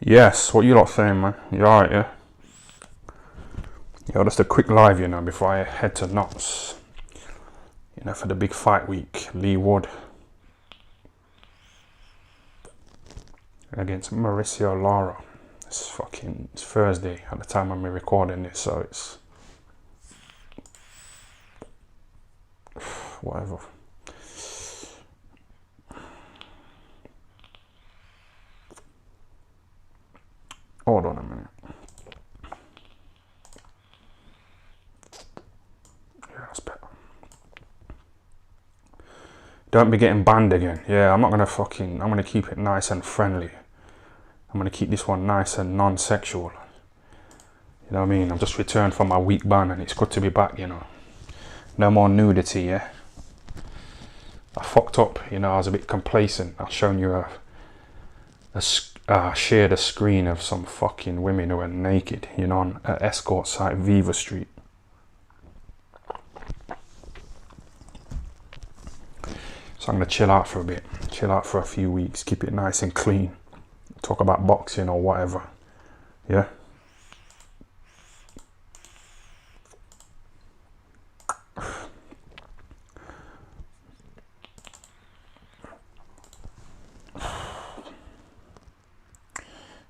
Yes, what you lot saying, man? You alright, yeah? Yo, just a quick live, you know, before I head to Knots. You know, for the big fight week, Lee Wood against Mauricio Lara. It's Thursday at the time I'm recording this, so it's whatever. Hold on a minute. Yeah, that's better. Don't be getting banned again. Yeah, I'm gonna keep it nice and friendly. I'm gonna keep this one nice and non-sexual. You know what I mean? I've just returned from my week ban and it's good to be back, you know. No more nudity, yeah? I fucked up, you know, I was a bit complacent. I've shown you shared a screen of some fucking women who were naked, you know, on an escort site, Viva Street. So I'm gonna chill out for a bit, chill out for a few weeks, keep it nice and clean. Talk about boxing or whatever, yeah?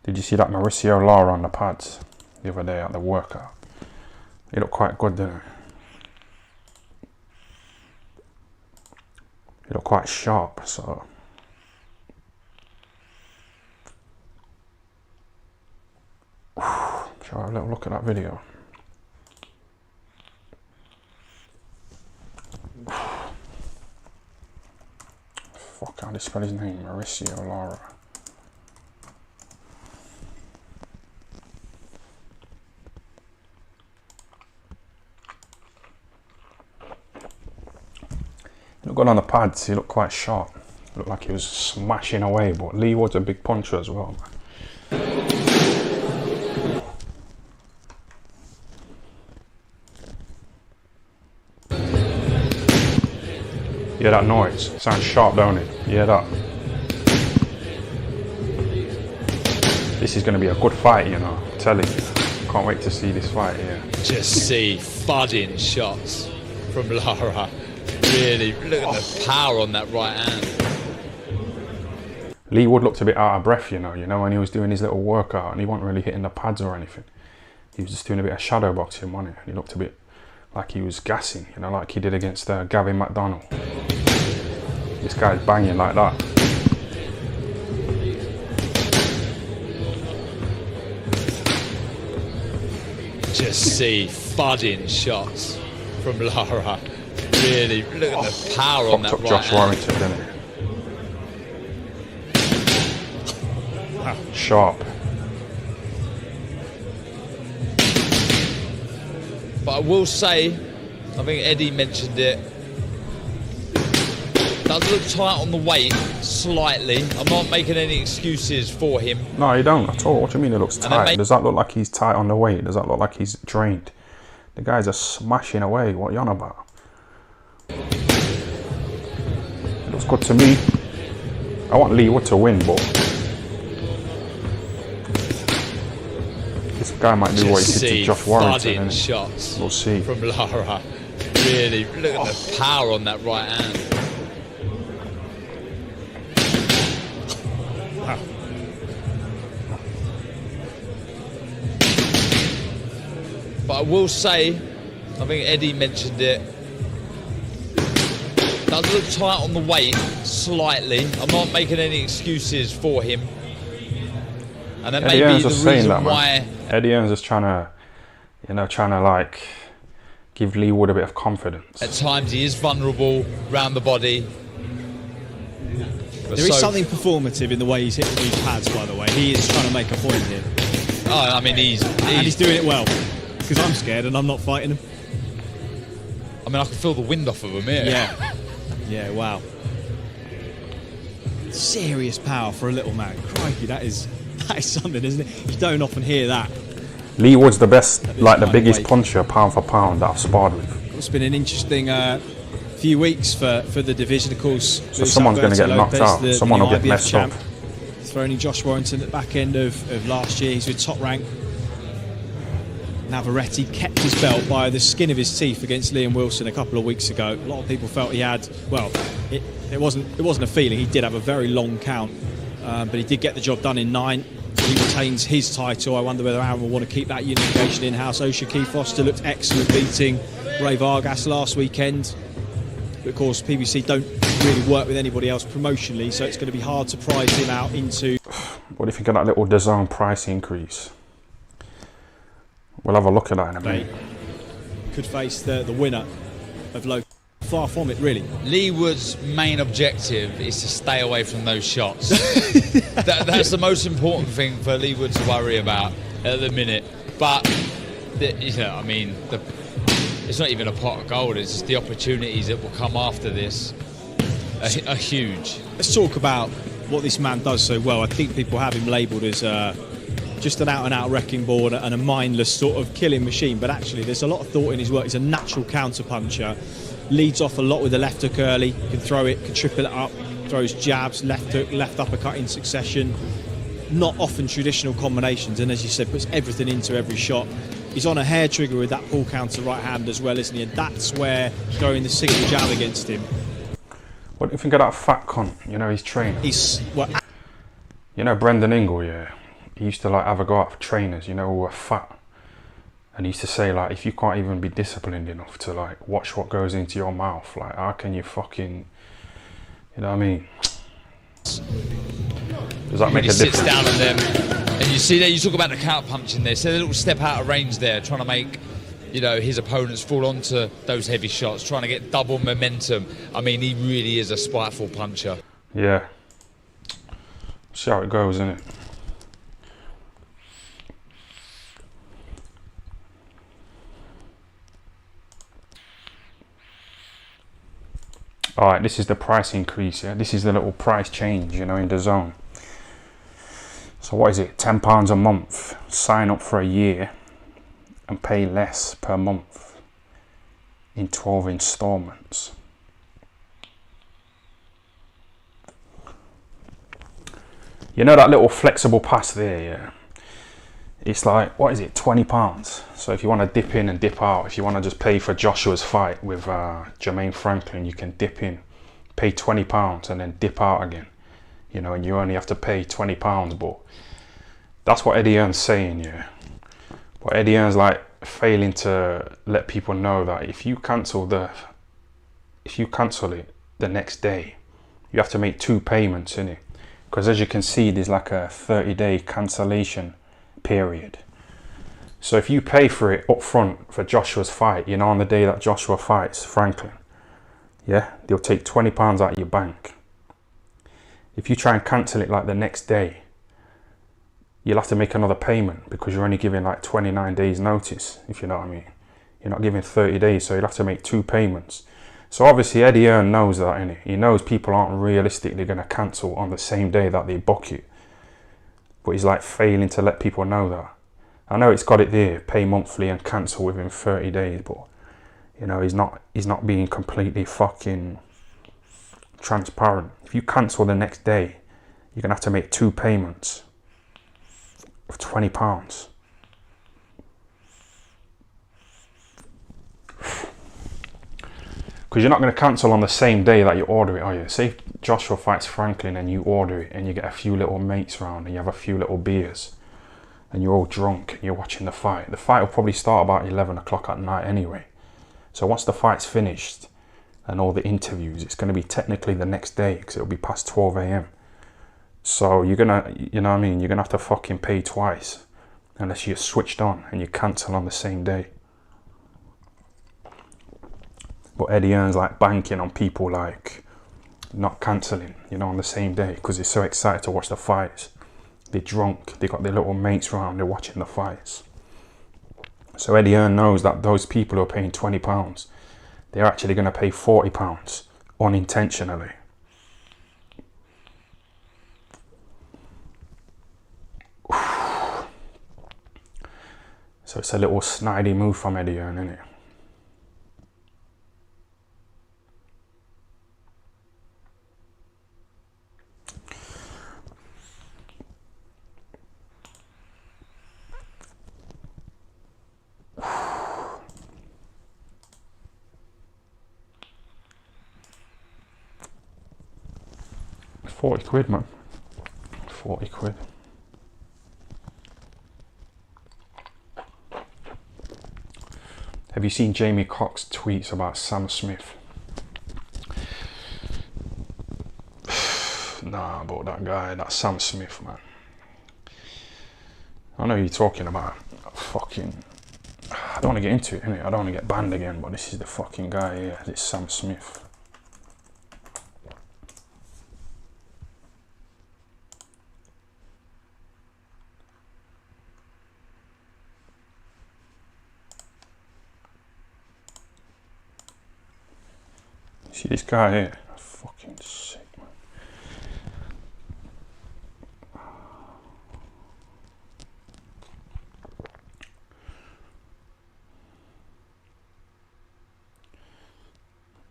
Did you see that Mauricio Lara on the pads the other day at the workout? He looked quite good, didn't he? He looked quite sharp, so. Shall I have a little look at that video? Fuck, how do you spell his name? Mauricio Lara. He looked good on the pads, he looked quite sharp. He looked like he was smashing away, but Lee Wood's a big puncher as well, man. Yeah, that noise sounds sharp, don't it? Yeah, that. This is going to be a good fight, you know. I'm telling you. Can't wait to see this fight. Yeah. Just see thudding shots from Lara. Really, look at the power on that right hand. Lee Wood looked a bit out of breath, you know, when he was doing his little workout, and he wasn't really hitting the pads or anything. He was just doing a bit of shadow boxing, wasn't he? And he looked a bit like he was gassing, you know, like he did against Gavin McDonnell. This guy's banging like that. Just see thudding shots from Lara. Really, look at the power on that right Josh hand. Warrington, didn't he? Sharp. But I will say, I think Eddie mentioned it, does look tight on the weight, slightly. I'm not making any excuses for him. No, you don't at all. What do you mean it looks tight? Does that look like he's tight on the weight? Does that look like he's drained? The guys are smashing away. What are you on about? It looks good to me. I want Lee Wood to win, but this guy might do what he did to Josh Warrington. Shots we'll see. From Lara. Really, look at the power on that right hand. But I will say, I think Eddie mentioned it, does look tight on the weight, slightly. I'm not making any excuses for him. And that may be the reason why... Eddie Hearn's just trying to like give Lee Wood a bit of confidence. At times he is vulnerable round the body. There is something performative in the way he's hitting these pads, by the way. He is trying to make a point here. Oh, I mean, he's doing it well. Because I'm scared and I'm not fighting him. I mean, I can feel the wind off of him here. Yeah. Yeah, wow. Serious power for a little man. Crikey, that is something, isn't it? You don't often hear that. Lee Wood's the best, like the biggest puncher, pound for pound, that I've sparred with. It's been an interesting few weeks for the division, of course. So someone's going to get knocked out. Someone will get messed up. dethroning Josh Warrington at the back end of last year. He's with Top Rank. Navarrete kept his belt by the skin of his teeth against Liam Wilson a couple of weeks ago. A lot of people felt he had, well, it wasn't a feeling. He did have a very long count, but he did get the job done in 9. He retains his title. I wonder whether Aaron will want to keep that unification in-house. Osha Key Foster looked excellent beating Ray Vargas last weekend. But of course, PBC don't really work with anybody else promotionally, so it's going to be hard to prize him out into... What if you get that little DAZN price increase? We'll have a look at that in a minute. Could face the winner of low. Far from it, really. Lee Wood's main objective is to stay away from those shots. That's the most important thing for Lee Wood to worry about at the minute. But, it's not even a pot of gold. It's just the opportunities that will come after this are huge. Let's talk about what this man does so well. I think people have him labelled as just an out-and-out wrecking ball and a mindless sort of killing machine. But actually, there's a lot of thought in his work. He's a natural counter-puncher. Leads off a lot with the left hook early, can throw it, can triple it up, throws jabs, left hook, left uppercut in succession. Not often traditional combinations, and as you said, puts everything into every shot. He's on a hair trigger with that pull counter right hand as well, isn't he? And that's where throwing the single jab against him. What do you think of that fat cunt? You know, his trainer. You know Brendan Ingle, yeah? He used to like have a go at trainers, you know, who were fat. And he used to say, like, if you can't even be disciplined enough to, like, watch what goes into your mouth, like, how can you fucking, you know what I mean? Does that make a difference? He sits down on them, and you see there, you talk about the counter punching there, so a little step out of range there, trying to make, you know, his opponents fall onto those heavy shots, trying to get double momentum. I mean, he really is a spiteful puncher. Yeah. See how it goes, innit? Alright, this is the price increase, yeah? This is the little price change, you know, in DAZN. So what is it? £10 a month. Sign up for a year and pay less per month in 12 installments. You know that little flexible pass there, yeah? It's like, what is it, £20? So if you want to dip in and dip out, if you want to just pay for Joshua's fight with Jermaine Franklin, you can dip in, pay £20 and then dip out again. You know, and you only have to pay £20, but that's what Eddie Hearn's saying, yeah. But Eddie Hearn's like failing to let people know that if you cancel it the next day, you have to make 2 payments, innit? Because as you can see, there's like a 30-day cancellation period. So if you pay for it up front for Joshua's fight, you know, on the day that Joshua fights Franklin, yeah, they'll take £20 out of your bank. If you try and cancel it like the next day, you'll have to make another payment because you're only giving like 29 days notice, if you know what I mean. You're not giving 30 days, so you'll have to make 2 payments. So obviously Eddie Hearn knows that, innit? He knows people aren't realistically going to cancel on the same day that they book you. But he's like failing to let people know that. I know it's got it there, pay monthly and cancel within 30 days, but you know, he's not being completely fucking transparent. If you cancel the next day, you're gonna have to make 2 payments of £20. Because you're not going to cancel on the same day that you order it, are you? Say Joshua fights Franklin and you order it and you get a few little mates round and you have a few little beers and you're all drunk and you're watching the fight. The fight will probably start about 11 o'clock at night anyway. So once the fight's finished and all the interviews, it's going to be technically the next day because it'll be past 12 a.m. So you're going to, you know what I mean? You're going to have to fucking pay twice unless you're switched on and you cancel on the same day. But Eddie Hearn's like banking on people like not cancelling, you know, on the same day because they're so excited to watch the fights. They're drunk, they got their little mates around, they're watching the fights. So Eddie Hearn knows that those people who are paying £20, they're actually going to pay £40 unintentionally. So it's a little snidey move from Eddie Hearn, isn't it? 40 quid, man. 40 quid. Have you seen Jamie Cox's tweets about Sam Smith? Nah, about that guy, that Sam Smith, man. I know who you're talking about. Fucking, I don't want to get into it, innit? I don't want to get banned again, but this is the fucking guy here. This Sam Smith. See this guy here? Fucking sick, man.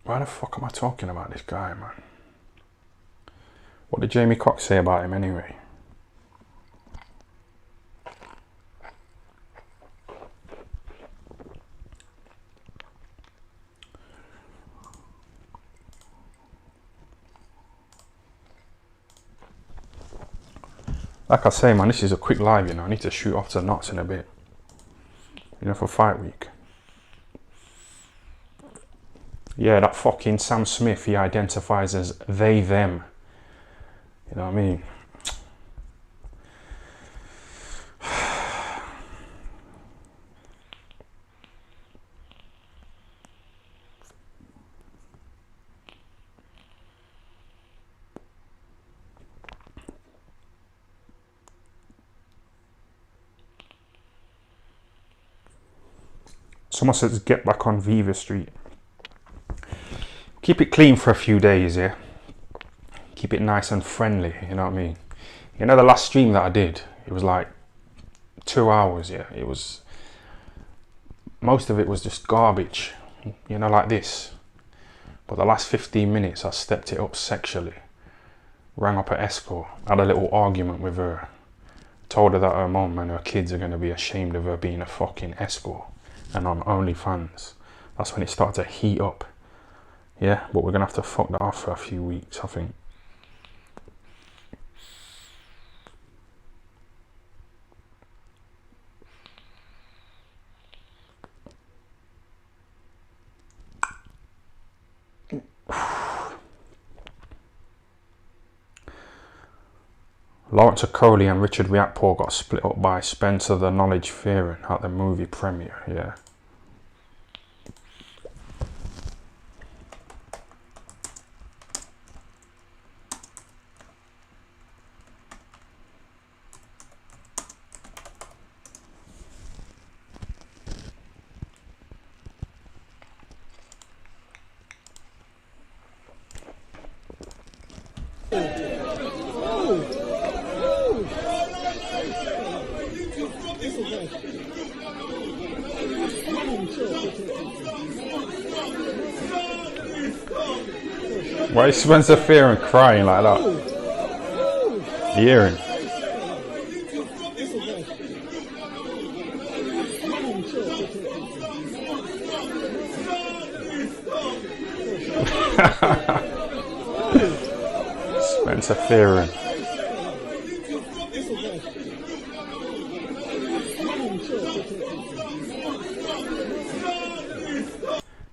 Why the fuck am I talking about this guy, man? What did Jamie Cox say about him anyway? Like I say, man, this is a quick live, you know. I need to shoot off to Knots in a bit. You know, for fight week. Yeah, that fucking Sam Smith, he identifies as they, them. You know what I mean? Someone says get back on Viva Street. Keep it clean for a few days, yeah? Keep it nice and friendly, you know what I mean? You know the last stream that I did, it was like 2 hours, yeah? It was, most of it was just garbage, you know, like this. But the last 15 minutes I stepped it up sexually. Rang up an escort, had a little argument with her. Told her that her mum and her kids are going to be ashamed of her being a fucking escort and on OnlyFans. That's when it started to heat up. Yeah, but we're going to have to fuck that off for a few weeks, I think. Lawrence Okoli and Richard Riakporhe got split up by Spencer the Knowledge Fearing at the movie premiere, yeah. Why is Spencer Fearing crying like that? Hearing. Spencer Fearing.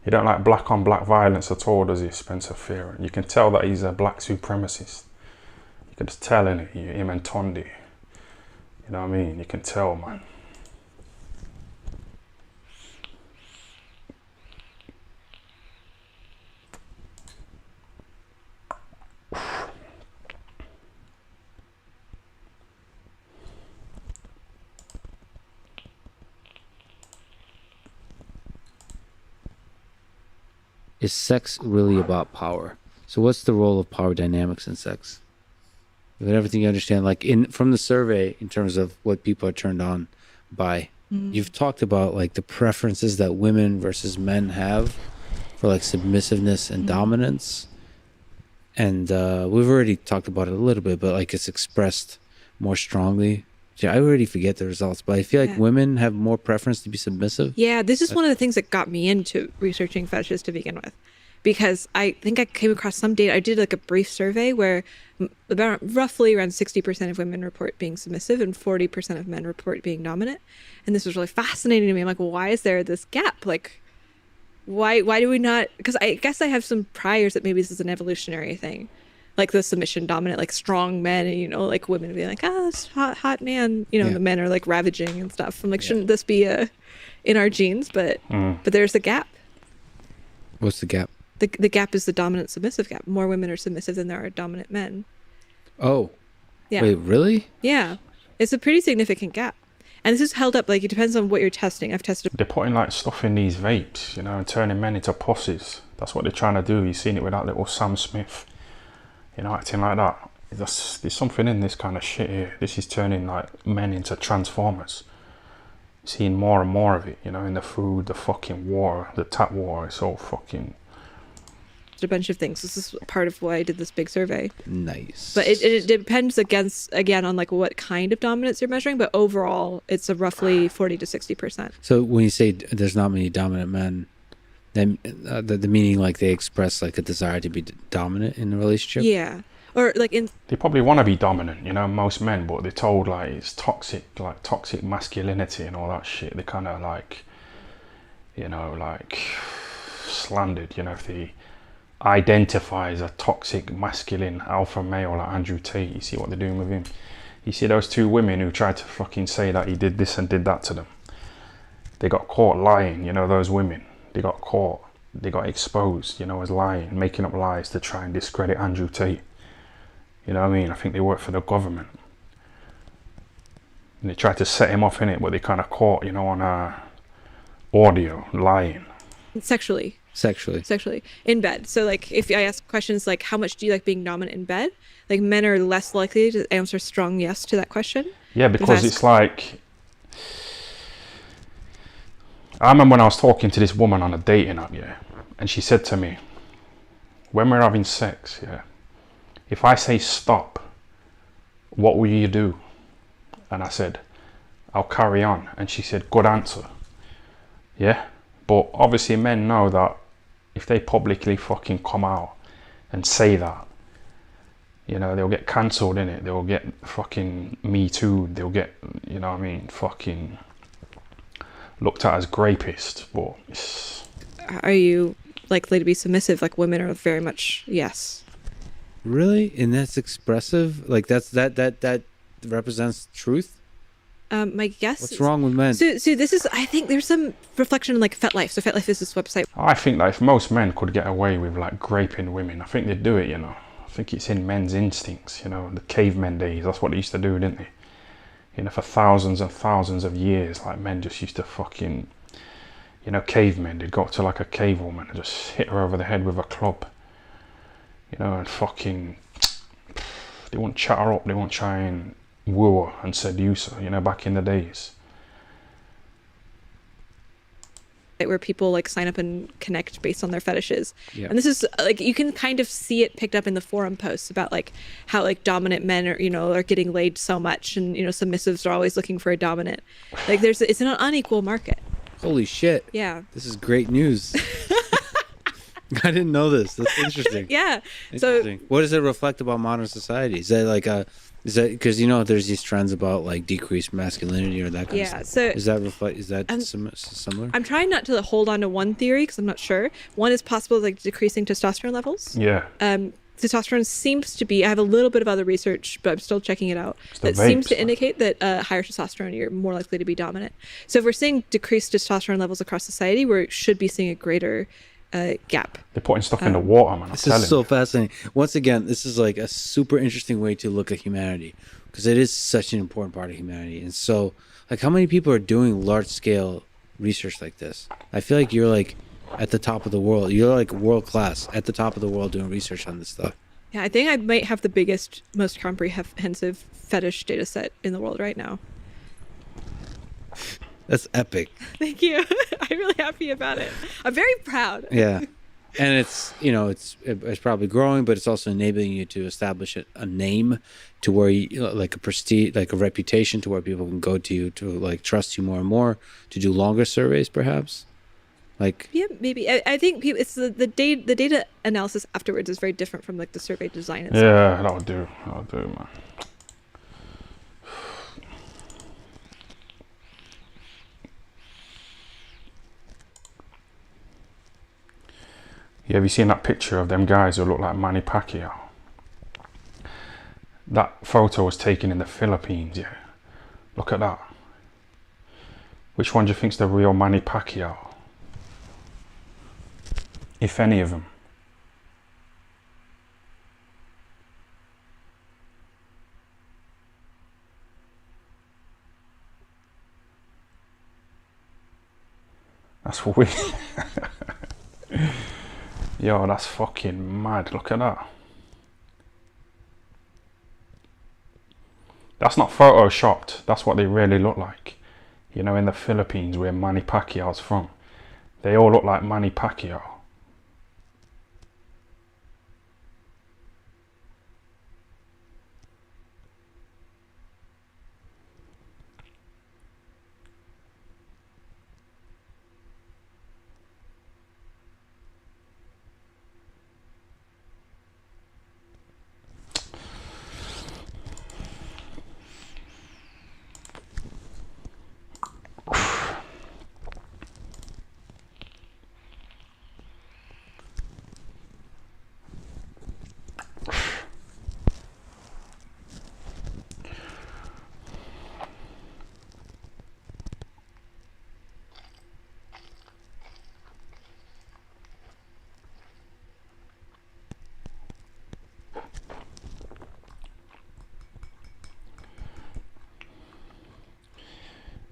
He don't like black on black violence at all, does he, Spencer Fearing? You can tell that he's a black supremacist. You can just tell, innit? Him and Tondi. You know what I mean? You can tell, man. Is sex really about power? So what's the role of power dynamics in sex? With everything you understand, like from the survey, in terms of what people are turned on by, you've talked about like the preferences that women versus men have for like submissiveness and dominance. And we've already talked about it a little bit, but like it's expressed more strongly. Yeah, I already forget the results, but I feel like women have more preference to be submissive. Yeah, this is one of the things that got me into researching fetishes to begin with. because I think I came across some data. I did like a brief survey where roughly around 60% of women report being submissive and 40% of men report being dominant. And this was really fascinating to me. I'm like, well, why is there this gap? Like, why do we not? Because I guess I have some priors that maybe this is an evolutionary thing, like the submission dominant, like strong men, and like women would be like, oh, this hot man, the men are like ravaging and stuff. I'm like, shouldn't this be in our genes? But there's a gap. What's the gap? The gap is the dominant submissive gap. More women are submissive than there are dominant men. Oh. Yeah. Wait, really? Yeah. It's a pretty significant gap. And this is held up, like, it depends on what you're testing. I've tested. They're putting like stuff in these vapes, and turning men into pussies. That's what they're trying to do. You've seen it with that little Sam Smith, acting like that. There's something in this kind of shit here. This is turning like men into transformers. Seeing more and more of it, in the food, the fucking water, the tap water. It's all fucking... A bunch of things. This is part of why I did this big survey. Nice. But it depends again on like what kind of dominance you're measuring, but overall it's a roughly 40 to 60%. So when you say there's not many dominant men, then the meaning like they express like a desire to be dominant in a relationship? Yeah. Or like they probably want to be dominant, most men, but they're told like it's toxic masculinity and all that shit. They kind of like, like slandered, if they identify as a toxic masculine alpha male like Andrew Tate. You see what they're doing with him. You see those two women who tried to fucking say that he did this and did that to them. They got caught lying, those women. They got caught. They got exposed, as lying, making up lies to try and discredit Andrew Tate. You know what I mean? I think they work for the government. And they tried to set him off in it, but they kind of caught, on audio, lying. Sexually in bed. So like if I ask questions like how much do you like being dominant in bed, like men are less likely to answer strong yes to that question. Yeah, because it's like, I remember when I was talking to this woman on a dating app, and she said to me, when we're having sex, if I say stop, what will you do? And I said, I'll carry on. And she said, good answer. But obviously men know that if they publicly fucking come out and say that, they'll get cancelled in it. They'll get fucking Me Too. They'll get, fucking looked at as grapist. But are you likely to be submissive? Like women are very much yes. Really? And that's expressive? Like that represents truth? My guess. What's wrong with men? So this is, I think there's some reflection on like FetLife. So FetLife is this website. I think that if most men could get away with like graping women, I think they'd do it, I think it's in men's instincts, the cavemen days. That's what they used to do, didn't they? For thousands and thousands of years, like men just used to fucking, cavemen, they'd go up to like a cave woman and just hit her over the head with a club, and fucking, they won't chat her up, they won't try and woo her and seduce her, back in the days. Where people like sign up and connect based on their fetishes. And this is like, you can kind of see it picked up in the forum posts about like how like dominant men are, are getting laid so much, and submissives are always looking for a dominant. Like it's an unequal market. Holy shit. Yeah. This is great news. I didn't know this. That's interesting. Yeah. Interesting. So what does it reflect about modern society? Is that like is that because there's these trends about like decreased masculinity or that kind of stuff? So is that similar? I'm trying not to hold on to one theory because I'm not sure. One is possible like decreasing testosterone levels. Yeah. Testosterone seems to be, I have a little bit of other research, but I'm still checking it out. That seems to indicate that higher testosterone, you're more likely to be dominant. So if we're seeing decreased testosterone levels across society, we should be seeing a greater gap. They're putting stuff in the water, man. This is so fascinating. Once again, this is like a super interesting way to look at humanity, because it is such an important part of humanity. And so, like, how many people are doing large scale research like this? I feel like you're like at the top of the world. You're like world class at the top of the world doing research on this stuff. Yeah, I think I might have the biggest, most comprehensive fetish data set in the world right now. That's epic. Thank you. I'm really happy about it. I'm very proud. Yeah. And it's, it's probably growing, but it's also enabling you to establish a name to where you, like a prestige, like a reputation to where people can go to you to like trust you more and more, to do longer surveys perhaps. Like, Yeah, maybe. I think people, it's the data analysis afterwards is very different from like the survey design itself. Yeah, that'll do. That'll do, man. Yeah, have you seen that picture of them guys who look like Manny Pacquiao? That photo was taken in the Philippines, yeah. Look at that. Which one do you think's the real Manny Pacquiao? If any of them. That's weird. Yo, that's fucking mad. Look at that. That's not photoshopped. That's what they really look like. You know, in the Philippines, where Manny Pacquiao's from, they all look like Manny Pacquiao.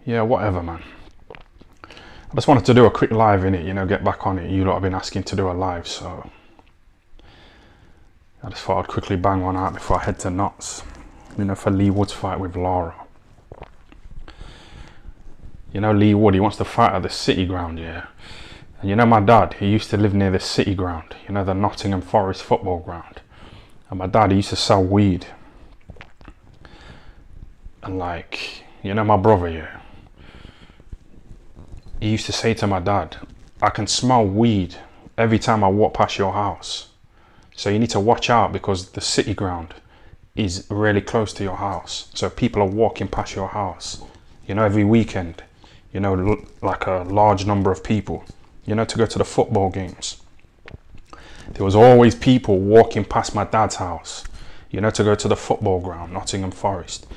Yeah, whatever, man. I just wanted to do a quick live in it, you know, get back on it. You lot have been asking to do a live, so I just thought I'd quickly bang one out before I head to Knots, you know, for Lee Wood's fight with Lara. You know, Lee Wood, he wants to fight at the City Ground, yeah. And you know, my dad, he used to live near the City Ground, you know, the Nottingham Forest football ground. And my dad, he used to sell weed. And like, you know, my brother, yeah, he used to say to my dad, I can smell weed every time I walk past your house. So you need to watch out because the City Ground is really close to your house. So people are walking past your house, you know, every weekend, you know, like a large number of people, you know, to go to the football games. There was always people walking past my dad's house, you know, to go to the football ground, Nottingham Forest.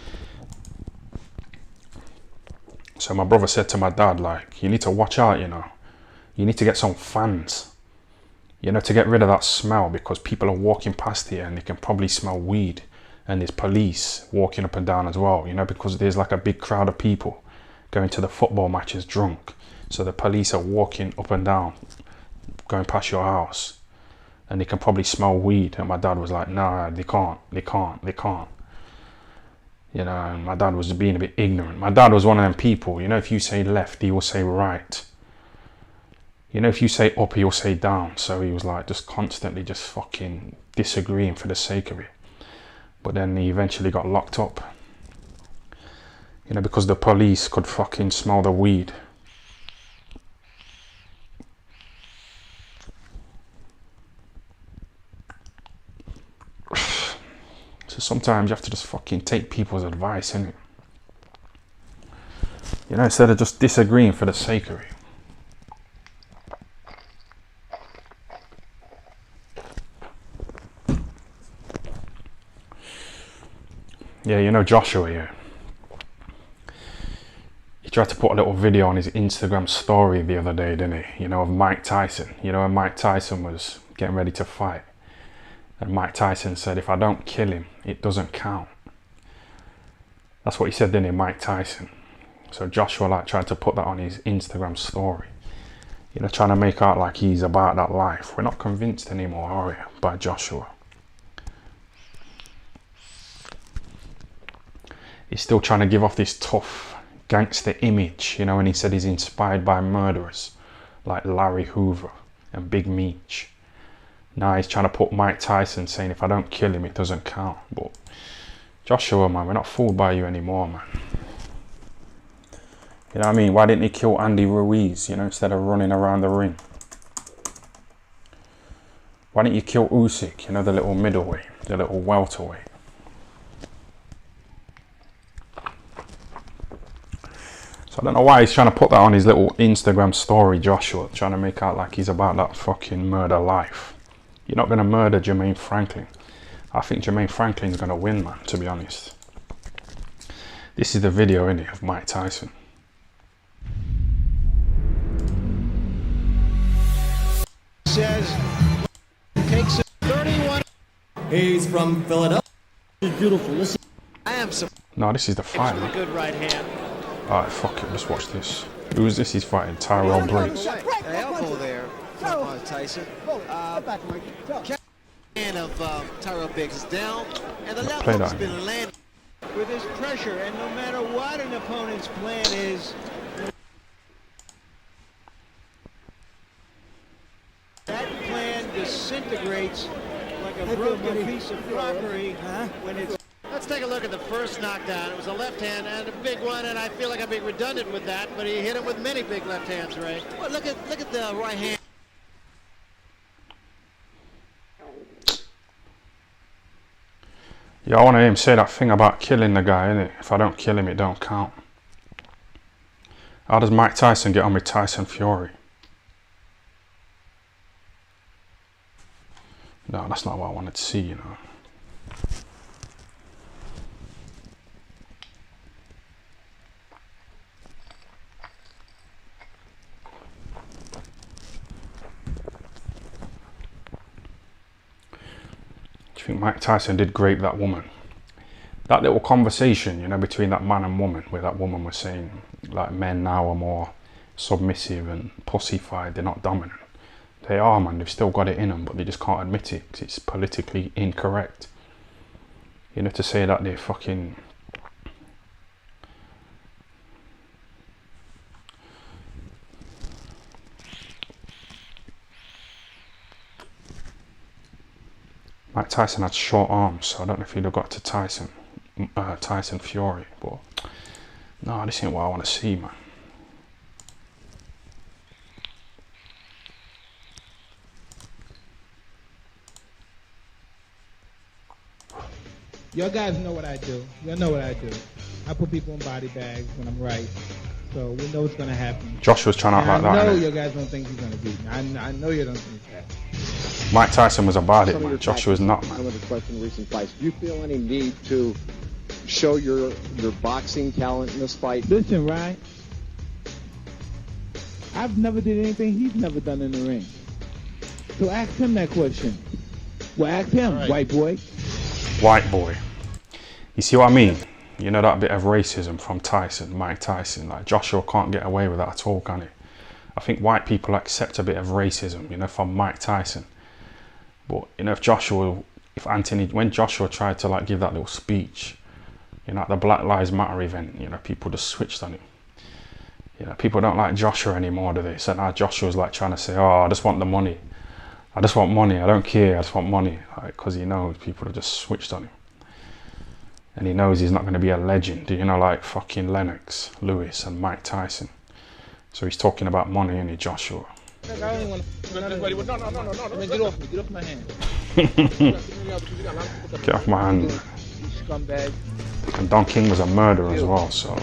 So my brother said to my dad, like, you need to watch out, you know. You need to get some fans, you know, to get rid of that smell because people are walking past here and they can probably smell weed. And there's police walking up and down as well, you know, because there's like a big crowd of people going to the football matches drunk. So the police are walking up and down, going past your house. And they can probably smell weed. And my dad was like, nah, they can't. You know, and my dad was being a bit ignorant. My dad was one of them people, you know, if you say left, he will say right. You know, if you say up, he'll say down. So he was like just constantly just fucking disagreeing for the sake of it. But then he eventually got locked up. You know, because the police could fucking smell the weed. So sometimes you have to just fucking take people's advice, innit? You know, instead of just disagreeing for the sake of it. Yeah, you know Joshua, yeah. He tried to put a little video on his Instagram story the other day, didn't he? You know, of Mike Tyson. You know, when Mike Tyson was getting ready to fight. And Mike Tyson said, if I don't kill him, it doesn't count. That's what he said, didn't he, Mike Tyson? So Joshua like tried to put that on his Instagram story. You know, trying to make out like he's about that life. We're not convinced anymore, are we, by Joshua? He's still trying to give off this tough gangster image, you know, and he said he's inspired by murderers like Larry Hoover and Big Meech. Now he's trying to put Mike Tyson saying if I don't kill him it doesn't count. But Joshua, man, we're not fooled by you anymore, man. You know what I mean? Why didn't he kill Andy Ruiz, you know, instead of running around the ring? Why didn't you kill Usyk, you know, the little middleweight, the little welterweight? So I don't know why he's trying to put that on his little Instagram story, Joshua, trying to make out like he's about that fucking murder life. You're not going to murder Jermaine Franklin. I think Jermaine Franklin's going to win, man, to be honest. This is the video, innit, of Mike Tyson. Says takes 31. He's from Philadelphia. It's beautiful. Listen. I am some No, this is the fight, man. good right hand. Alright, fuck it, let's watch this. Who's this? He's fighting Tyrell Breeze. An elbow there from Tyson. Hand of Tyrell Biggs is down, and the left Play hook's that. been landed with his pressure. And no matter what an opponent's plan is, that plan disintegrates like a broken piece of crockery when it's. Let's take a look at the first knockdown. It was a left hand and a big one, and I feel like I'm being redundant with that, but he hit him with many big left hands, Ray. Well, look at the right hand. Yeah, I want to hear him say that thing about killing the guy, innit? If I don't kill him, it don't count. How does Mike Tyson get on with Tyson Fury? No, that's not what I wanted to see, you know. I think Mike Tyson did grape that woman. That little conversation, you know, between that man and woman, where that woman was saying, like, men now are more submissive and pussyfied, they're not dominant. They are, man, they've still got it in them, but they just can't admit it because it's politically incorrect. You know, to say that they're fucking... Mike Tyson had short arms, so I don't know if he'd have got to Tyson Fury, but no, this ain't what I want to see, man. Y'all guys know what I do. Y'all know what I do. I put people in body bags when I'm right. So we know what's going to happen. Joshua's trying out like that. I know innit? you guys don't think he's going to beat me. I know you don't think that. Mike Tyson was about it, man. Joshua's not, man. Some of the questions in recent fights. Do you feel any need to show your boxing talent in this fight? Listen, Ryan. I've never did anything he's never done in the ring. So ask him that question. Well, ask him, right. White boy. White boy. You see what I mean? You know that bit of racism from Tyson, Mike Tyson. Like, Joshua can't get away with that at all, can he? I think white people accept a bit of racism, you know, from Mike Tyson. But, you know, when Joshua tried to, like, give that little speech, you know, at the Black Lives Matter event, you know, people just switched on him. You know, people don't like Joshua anymore, do they? So now Joshua's, like, trying to say, oh, I just want the money. I just want money. I don't care. I just want money. Like, because he knows people have just switched on him. And he knows he's not going to be a legend, you know, like fucking Lennox Lewis and Mike Tyson. So he's talking about money, isn't he, Joshua? Get off my hand. Get off my hand. Scumbag. And Don King was a murderer as well, so.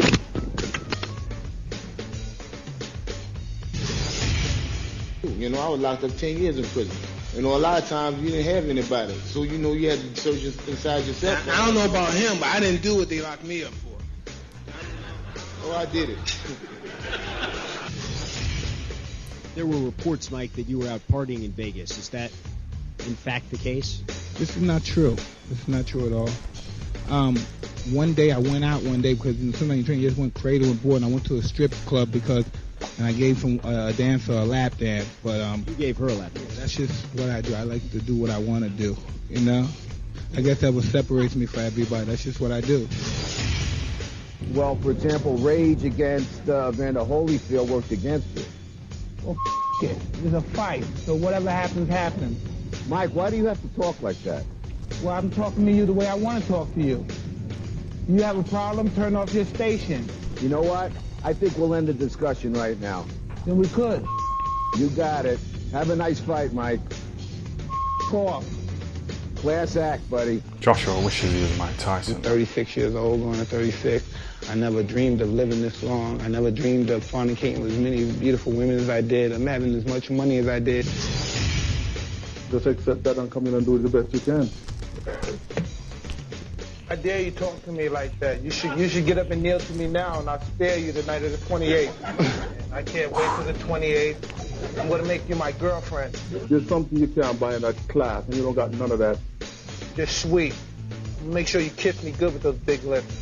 You know, I was locked up 10 years in prison. You know, a lot of times you didn't have anybody. So, you know, you had to search inside yourself. I don't know about him, but I didn't do what they locked me up for. Oh, I did it. There were reports, Mike, that you were out partying in Vegas. Is that, in fact, the case? This is not true. This is not true at all. One day I went out because somebody in training just went cradle and board, and I went to a strip club and I gave some a dancer a lap dance. But you gave her a lap dance. That's just what I do. I like to do what I want to do. You know, I guess that what separates me from everybody. That's just what I do. Well, for example, Rage against Vander Holyfield worked against you. Well, it. It's a fight, so whatever happens, happens. Mike, why do you have to talk like that? Well, I'm talking to you the way I want to talk to you. You have a problem, turn off your station. You know what? I think we'll end the discussion right now. Then we could. You got it. Have a nice fight, Mike. Paul. Class act, buddy. Joshua wishes he was Mike Tyson. I'm 36 years old, going to 36. I never dreamed of living this long. I never dreamed of fornicating with as many beautiful women as I did. I'm having as much money as I did. Just accept that and come in and do the best you can. I dare you talk to me like that. You should get up and kneel to me now, and I'll spare you the night of the 28th. I can't wait for the 28th. I'm gonna make you my girlfriend. There's something you can't buy in that class, and you don't got none of that. Just sweet. Make sure you kiss me good with those big lips.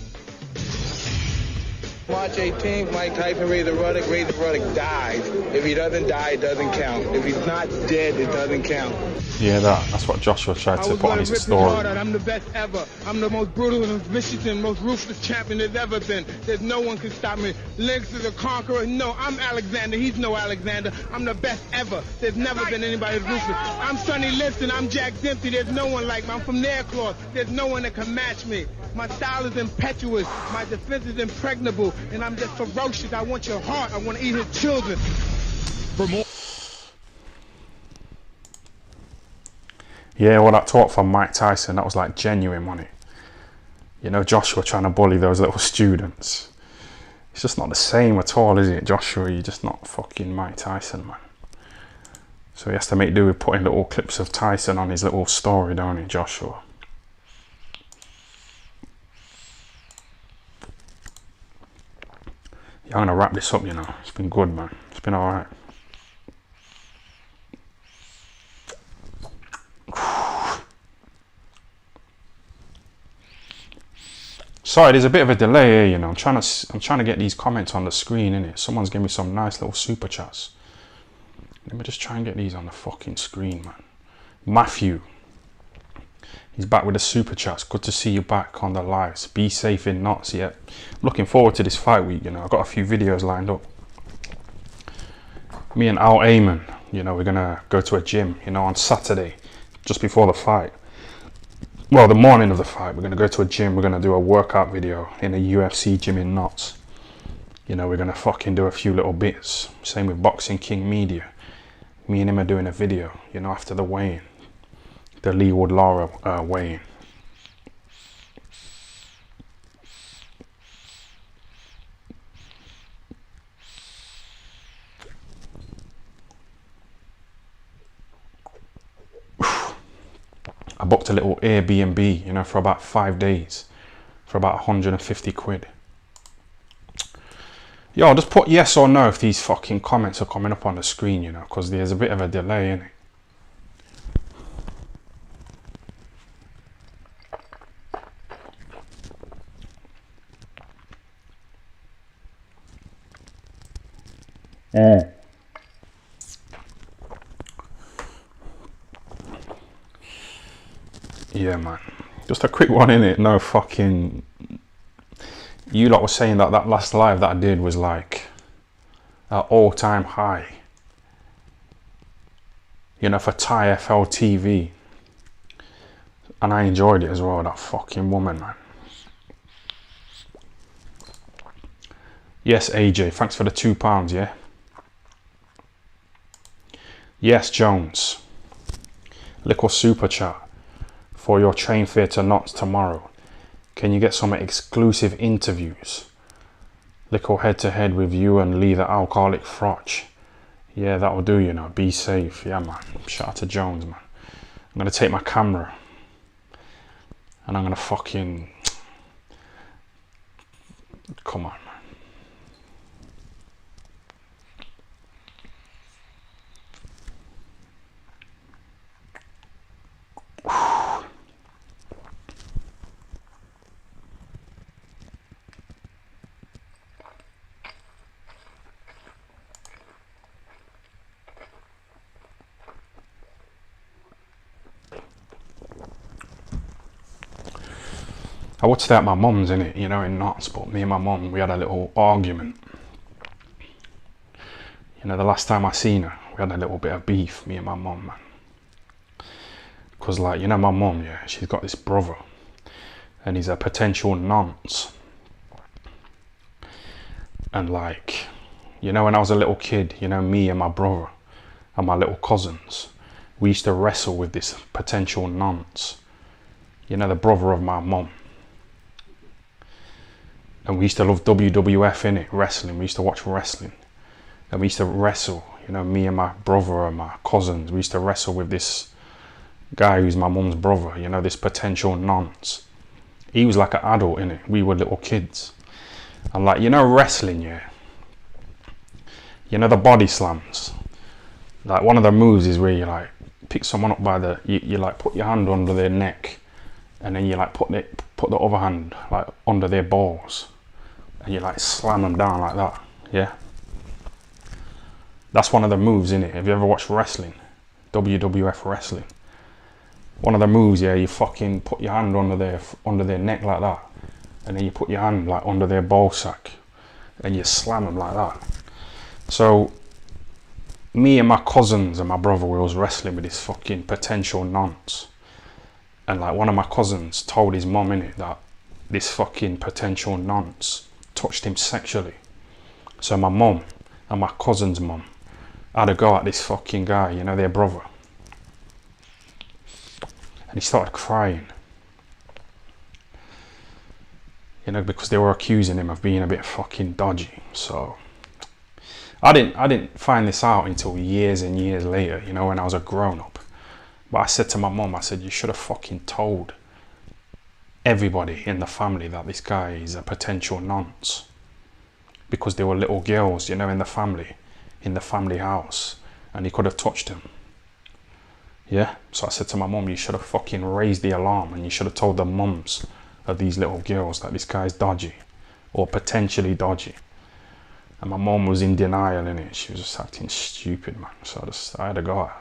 March 18th, Mike Tyson, Razor Ruddock dies. If he doesn't die, it doesn't count. If he's not dead, it doesn't count. Yeah, that's what Joshua tried to put on his story. I'm the best ever. I'm the most brutal and vicious and most ruthless champion there's ever been. There's no one can stop me. Lynx is a conqueror. No, I'm Alexander. He's no Alexander. I'm the best ever. There's never been anybody as ruthless. I'm Sonny Liston. I'm Jack Dempsey. There's no one like me. I'm from Nairclaw. There's no one that can match me. My style is impetuous. My defense is impregnable. And I'm just ferocious. I want your heart. I want to eat his children. For more. Yeah, well, that talk from Mike Tyson, that was like genuine money. You know, Joshua trying to bully those little students. It's just not the same at all, is it, Joshua? You're just not fucking Mike Tyson, man. So he has to make do with putting little clips of Tyson on his little story, don't he, Joshua? Yeah, I'm gonna wrap this up, you know. It's been good, man. It's been alright. Sorry, there's a bit of a delay here, you know. I'm trying to get these comments on the screen, innit? Someone's giving me some nice little super chats. Let me just try and get these on the fucking screen, man. Matthew, he's back with the super chats. Good to see you back on the lives. Be safe in knots. Yeah, I'm looking forward to this fight week, you know. I've got a few videos lined up. Me and Al Ayman, you know, we're gonna go to a gym, you know, on Saturday, just before the fight. Well, the morning of the fight, we're going to go to a gym. We're going to do a workout video in a UFC gym in Knots. You know, we're going to fucking do a few little bits. Same with Boxing King Media. Me and him are doing a video, you know, after the weigh-in. The Leewood Lara weigh-in. I booked a little Airbnb, you know, for about 5 days, for about 150 quid. Yo, just put yes or no if these fucking comments are coming up on the screen, you know, because there's a bit of a delay in it. Yeah, man. Just a quick one, innit? No fucking... You lot were saying that that last live that I did was like an all-time high. You know, for Thai FL TV. And I enjoyed it as well, that fucking woman, man. Yes, AJ, thanks for the £2, yeah? Yes, Jones. Little super chat. For your train fare to Knots tomorrow, can you get some exclusive interviews? Little head-to-head with you and Lee the alcoholic frotch. Yeah, that'll do, you know. Be safe. Yeah, man. Shout out to Jones, man. I'm going to take my camera and I'm going to fucking... Come on, man. I would stay at my mum's, innit, you know, in Knots, but me and my mum, we had a little argument. You know, the last time I seen her, we had a little bit of beef, me and my mum, man. Because, like, you know, my mum, yeah, she's got this brother, and he's a potential nonce. And like, you know, when I was a little kid, you know, me and my brother and my little cousins, we used to wrestle with this potential nonce. You know, the brother of my mum. And we used to love WWF, innit? Wrestling. We used to watch wrestling. And we used to wrestle, you know, me and my brother and my cousins. We used to wrestle with this guy who's my mum's brother, you know, this potential nonce. He was like an adult, innit? We were little kids. And like, you know, wrestling, yeah? You know, the body slams. Like, one of the moves is where you like pick someone up by the, you like put your hand under their neck, and then you like put the other hand like under their balls, and you like slam them down like that, yeah? That's one of the moves, innit? Have you ever watched wrestling? WWF wrestling. One of the moves, yeah, you fucking put your hand under their neck like that, and then you put your hand like under their ball sack, and you slam them like that. So me and my cousins and my brother, we was wrestling with this fucking potential nonce. And like, one of my cousins told his mum, innit, that this fucking potential nonce touched him sexually. So my mum and my cousin's mum had a go at this fucking guy, you know, their brother. And he started crying. You know, because they were accusing him of being a bit fucking dodgy. So I didn't find this out until years and years later, you know, when I was a grown-up. But I said to my mum, I said, you should have fucking told everybody in the family that this guy is a potential nonce. Because there were little girls, you know, in the family house, and he could have touched him. Yeah, so I said to my mum, you should have fucking raised the alarm, and you should have told the mums of these little girls that this guy's dodgy, or potentially dodgy. And my mum was in denial, innit? She was just acting stupid, man. So I had to go at her.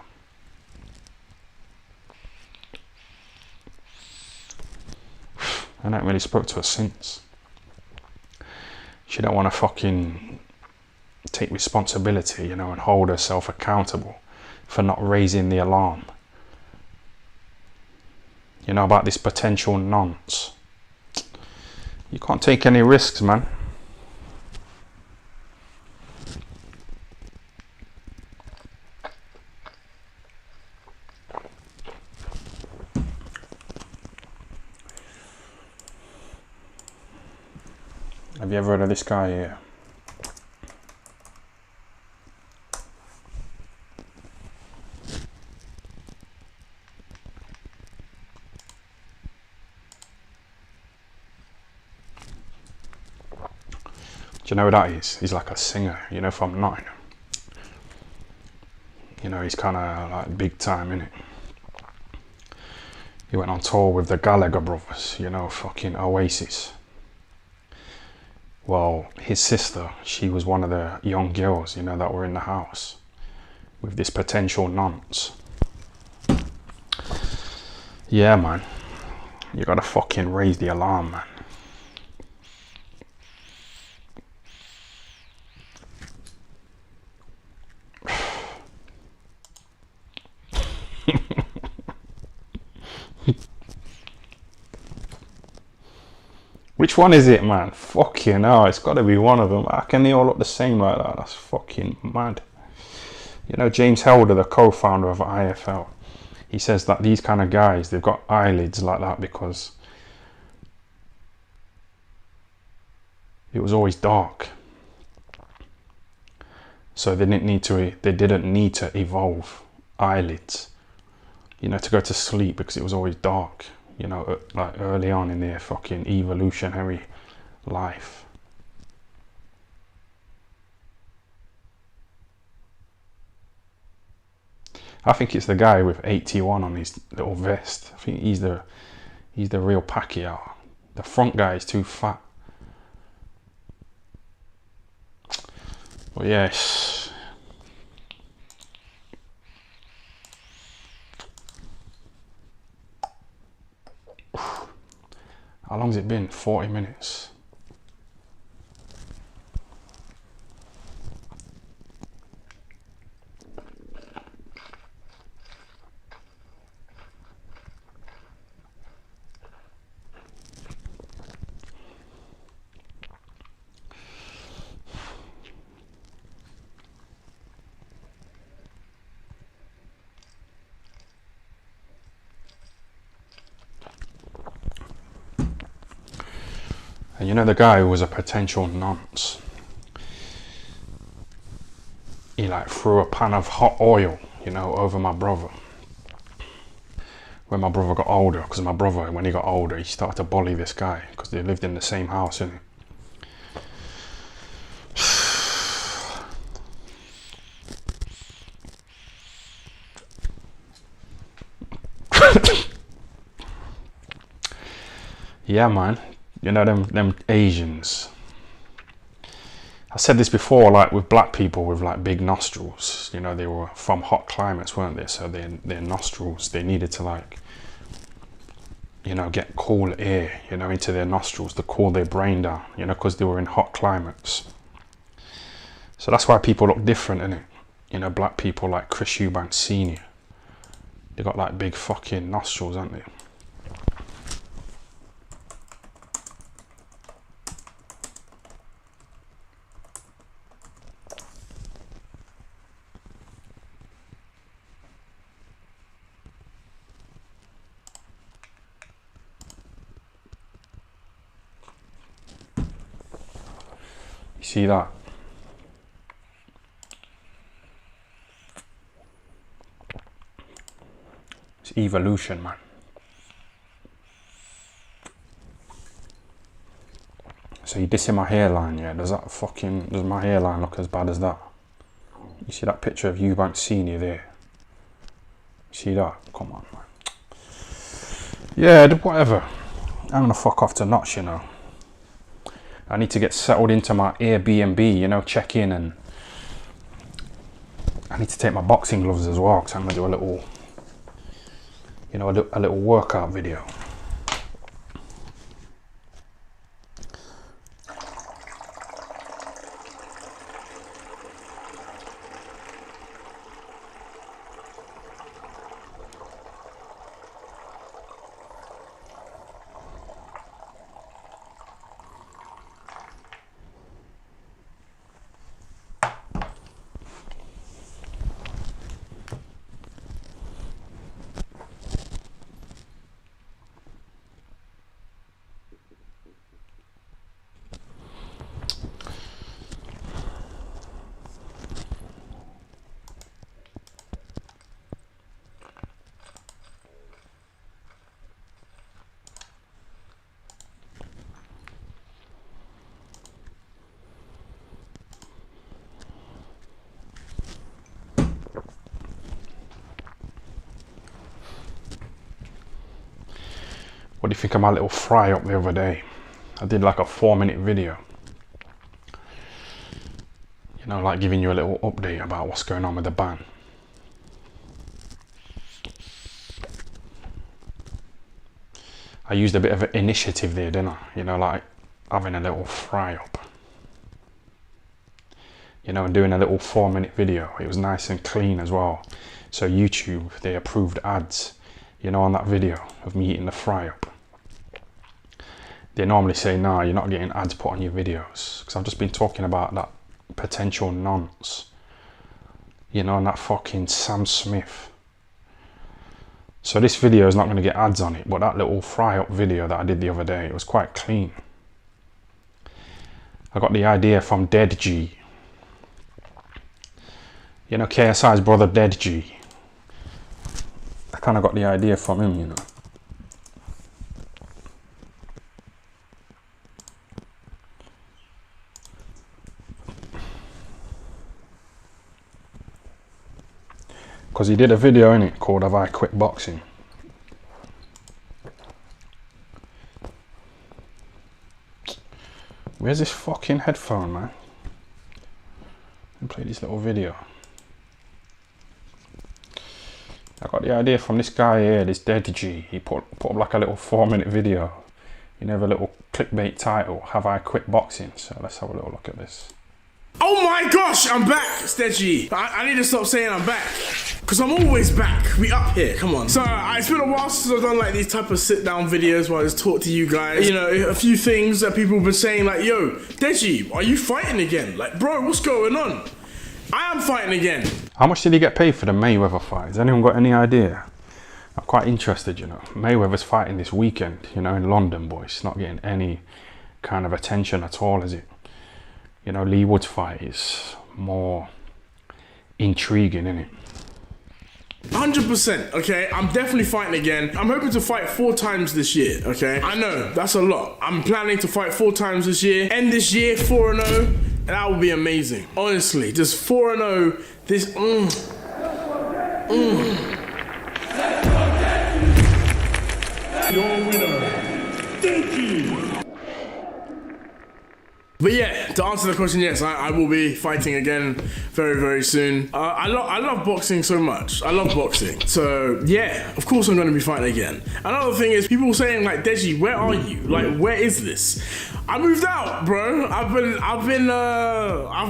And I haven't really spoke to her since. She don't want to fucking take responsibility, you know, and hold herself accountable for not raising the alarm. You know, about this potential nonce. You can't take any risks, man. Have you ever heard of this guy here? Do you know who that is? He's like a singer, you know, from Nottingham. You know, he's kind of like big time, innit? He went on tour with the Gallagher brothers, you know, fucking Oasis. Well, his sister, she was one of the young girls, you know, that were in the house with this potential nonce. Yeah, man. You gotta fucking raise the alarm, man. Which one is it, man? Fucking hell, it's got to be one of them. How can they all look the same like that? That's fucking mad. You know, James Helder, the co-founder of IFL, he says that these kind of guys, they've got eyelids like that because it was always dark. So they didn't need to evolve eyelids, you know, to go to sleep because it was always dark. You know, like early on in their fucking evolutionary life. I think it's the guy with 81 on his little vest. I think he's the real Pacquiao. The front guy is too fat. But yes. How long's it been? 40 minutes. And you know the guy who was a potential nonce, he like threw a pan of hot oil, you know, over my brother when my brother got older, because my brother, when he got older, he started to bully this guy because they lived in the same house, innit? Yeah, man, you know them Asians. I said this before, like with black people with like big nostrils, you know, they were from hot climates, weren't they? So their nostrils, they needed to like, you know, get cool air, you know, into their nostrils to cool their brain down, you know, because they were in hot climates. So that's why people look different, innit? You know, black people like Chris Eubanks Sr., they got like big fucking nostrils, haven't they? You see that? It's evolution, man. So you dissing my hairline, yeah? Does my hairline look as bad as that? You see that picture of Eubanks Senior there? You see that? Come on, man. Yeah, whatever. I'm gonna fuck off to Notch, you know. I need to get settled into my Airbnb, you know, check in, and I need to take my boxing gloves as well, because I'm gonna do a little, you know, a little workout video. What do you think of my little fry up the other day? I did like a 4-minute video. You know, like giving you a little update about what's going on with the band. I used a bit of an initiative there, didn't I? You know, like having a little fry up. You know, and doing a little 4-minute video. It was nice and clean as well. So YouTube, they approved ads, you know, on that video of me eating the fry up. They normally say, nah, you're not getting ads put on your videos. Because I've just been talking about that potential nonce. You know, and that fucking Sam Smith. So this video is not going to get ads on it. But that little fry up video that I did the other day, it was quite clean. I got the idea from Dead G. You know, KSI's brother Dead G. I kind of got the idea from him, you know. Because he did a video in it called Have I Quit Boxing? Where's this fucking headphone, man? Let me play this little video. I got the idea from this guy here, this Dead G. He put up like a little 4-minute video. You know, a little clickbait title, Have I Quit Boxing? So let's have a little look at this. Oh my gosh, I'm back, Stedgy. I need to stop saying I'm back. Because I'm always back. We up here, come on. So it's been a while since I've done like these type of sit down videos where I just talk to you guys. You know, a few things that people have been saying like, yo, Deji, are you fighting again? Like, bro, what's going on? I am fighting again. How much did he get paid for the Mayweather fight? Has anyone got any idea? I'm quite interested, you know. Mayweather's fighting this weekend, you know, in London, boys. Not getting any kind of attention at all, is it? You know, Lee Wood's fight is more intriguing, isn't it? 100%, okay? I'm definitely fighting again. I'm hoping to fight 4 times this year, okay? I know, that's a lot. I'm planning to fight 4 times this year. End this year 4-0, and that would be amazing. Honestly, just 4-0, this, Your winner, But yeah, to answer the question, yes, I will be fighting again very, very soon. I love boxing so much. I love boxing. So yeah, of course I'm going to be fighting again. Another thing is people saying like, Deji, where are you? Like, where is this? I moved out, bro. I've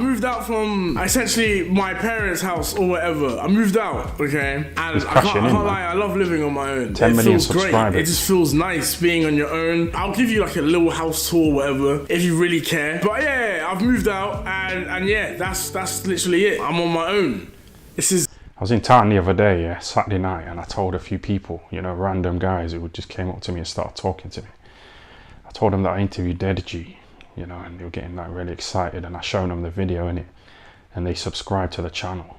moved out from essentially my parents' house or whatever. I moved out, okay? And I can't lie, I love living on my own. 10 million million subscribers. Great. It just feels nice being on your own. I'll give you like a little house tour, whatever, if you really care. But yeah, I've moved out, and yeah, that's literally it. I'm on my own. This is. I was in town the other day, yeah, Saturday night, and I told a few people, you know, random guys who just came up to me and started talking to me. I told them that I interviewed Deji, you know, and they were getting like really excited, and I showed them the video in it, and they subscribed to the channel.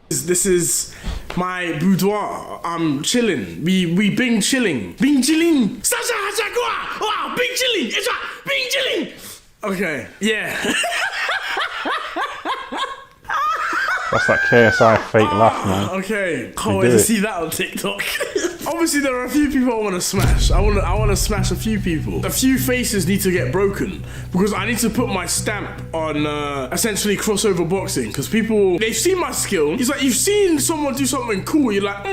This is my boudoir. I'm chilling. We bing chilling. Bing chilling. Wow, bing chilling. It's bing chilling. Okay, yeah. That's that KSI fake laugh, man. Okay, can't wait to see that on TikTok. Obviously, there are a few people I want to smash. I want to smash a few people. A few faces need to get broken because I need to put my stamp on essentially crossover boxing. Because people, they've seen my skill. It's like you've seen someone do something cool. You're like,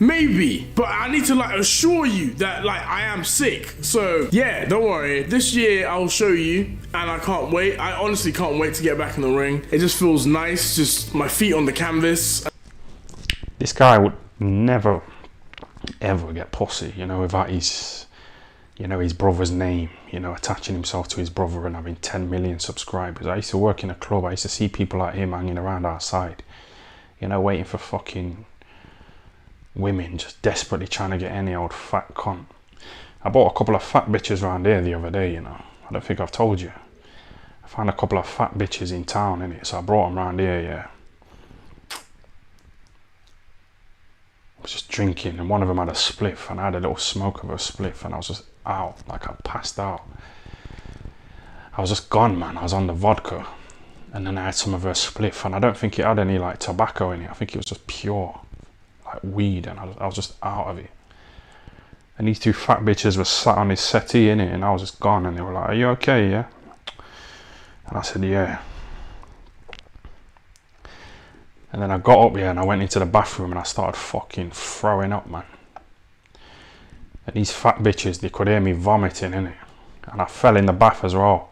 maybe. But I need to like assure you that like I am sick. So yeah, don't worry. This year I'll show you, and I can't wait. I honestly can't wait to get back in the ring. It just feels nice, just my feet on the canvas. This guy would never ever get pussy, you know, without his, you know, his brother's name, you know, attaching himself to his brother and having 10 million subscribers. I used to work in a club. I used to see people like him hanging around outside, you know, waiting for fucking women, just desperately trying to get any old fat cunt. I bought a couple of fat bitches around here the other day, you know. I don't think I've told you. I found a couple of fat bitches in town, innit? So I brought them around here, yeah. I was just drinking, and one of them had a spliff, and I had a little smoke of a spliff, and I was just out, like I passed out. I was just gone, man. I was on the vodka, and then I had some of her spliff, and I don't think it had any like tobacco in it. I think it was just pure like weed, and I was just out of it. And these 2 fat bitches were sat on his settee in it, and I was just gone, and they were like, "Are you okay, yeah?" And I said, "Yeah." And then I got up here and I went into the bathroom and I started fucking throwing up, man. And these fat bitches, they could hear me vomiting, innit? And I fell in the bath as well,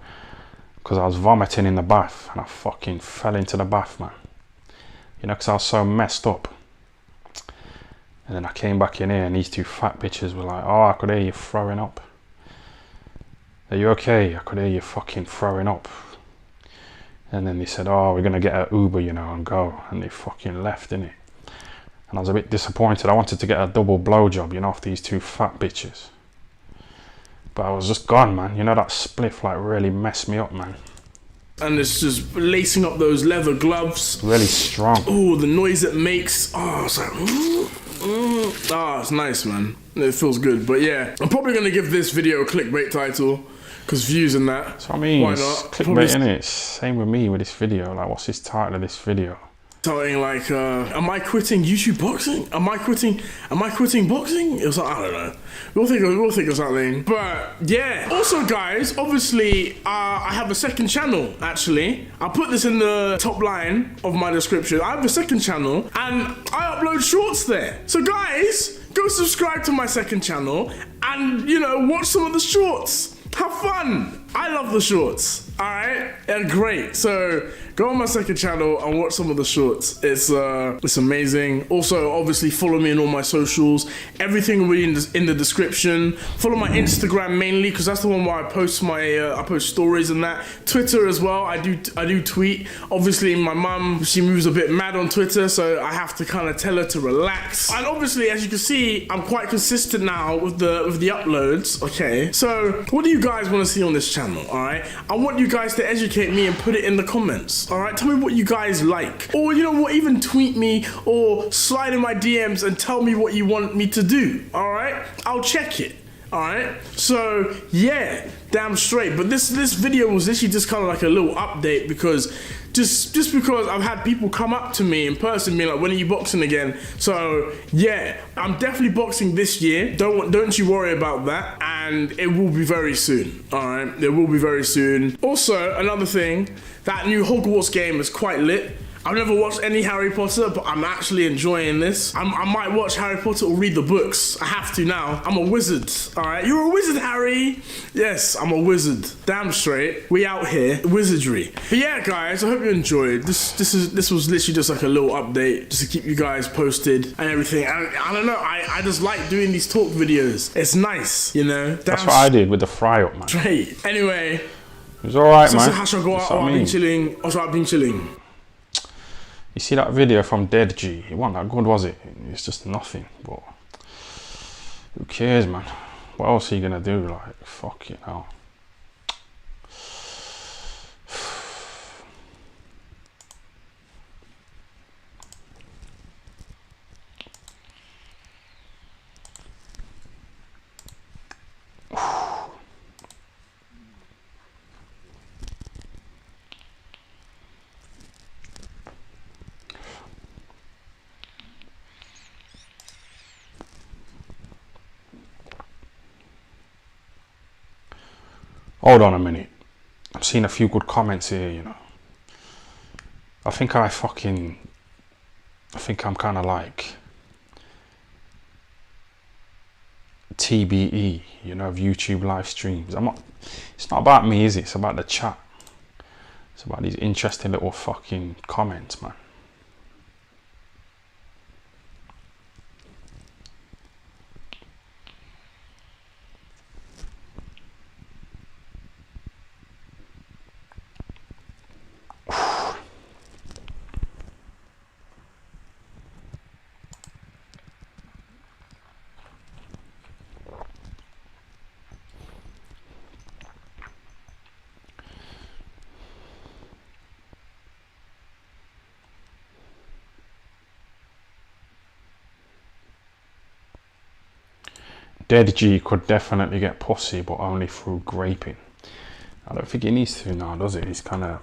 because I was vomiting in the bath, and I fucking fell into the bath, man. You know, because I was so messed up. And then I came back in here and these 2 fat bitches were like, "Oh, I could hear you throwing up. Are you okay? I could hear you fucking throwing up." And then they said, "Oh, we're gonna get an Uber, you know, and go." And they fucking left, innit? And I was a bit disappointed. I wanted to get a double blowjob, you know, off these 2 fat bitches. But I was just gone, man. You know, that spliff like really messed me up, man. And it's just lacing up those leather gloves. Really strong. Oh, the noise it makes. Oh, it's like, it's nice, man. It feels good. But yeah, I'm probably gonna give this video a clickbait title. Because views and that. So I mean, why it's not? clickbait, innit? Same with me with this video. Like, what's this title of this video? Something like, am I quitting YouTube boxing? Am I quitting boxing? It was like, I don't know. We'll think of something. But yeah. Also, guys, obviously, I have a second channel. Actually, I'll put this in the top line of my description. I have a second channel, and I upload shorts there. So, guys, go subscribe to my second channel, and you know, watch some of the shorts. Have fun. I love the shorts. All right, they're great. So Go on my second channel and watch some of the shorts. It's amazing. Also, obviously, follow me on all my socials. Everything will be in the description. Follow my Instagram mainly because that's the one where I post I post stories and that. Twitter as well. I do tweet. Obviously, my mum, she moves a bit mad on Twitter, so I have to kind of tell her to relax. And obviously, as you can see, I'm quite consistent now with the uploads. Okay, so what do you guys want to see on this channel? All right, I want you guys to educate me and put it in the comments. All right, tell me what you guys like, or you know what, even tweet me or slide in my DMs and tell me what you want me to do. All right, I'll check it. All right, so yeah, damn straight. But this video was literally just kind of like a little update because just because I've had people come up to me in person being like, when are you boxing again? So yeah, I'm definitely boxing this year. Don't you worry about that, and it will be very soon. All right, it will be very soon. Also, another thing, that new Hogwarts game is quite lit. I've never watched any Harry Potter, but I'm actually enjoying this. I might watch Harry Potter or read the books. I have to now. I'm a wizard, all right? You're a wizard, Harry. Yes, I'm a wizard. Damn straight. We out here, wizardry. But yeah, guys, I hope you enjoyed. This was literally just like a little update, just to keep you guys posted and everything. And I don't know, I just like doing these talk videos. It's nice, you know? That's what I did with the fry up, man. Straight. Anyway. It was alright, man. So how should I go out? I've been chilling. Also, I've been chilling. You see that video from Dead G? It wasn't that good, was it? It's just nothing, but who cares, man? What else are you gonna do? Like, fuck it hell. Hold on a minute. I'm seeing a few good comments here, you know. I think I'm kind of like TBE, you know, of YouTube live streams. It's not about me, is it? It's about the chat. It's about these interesting little fucking comments, man. Dead G could definitely get pussy, but only through graping. I don't think he needs to now, does it? He's kind of,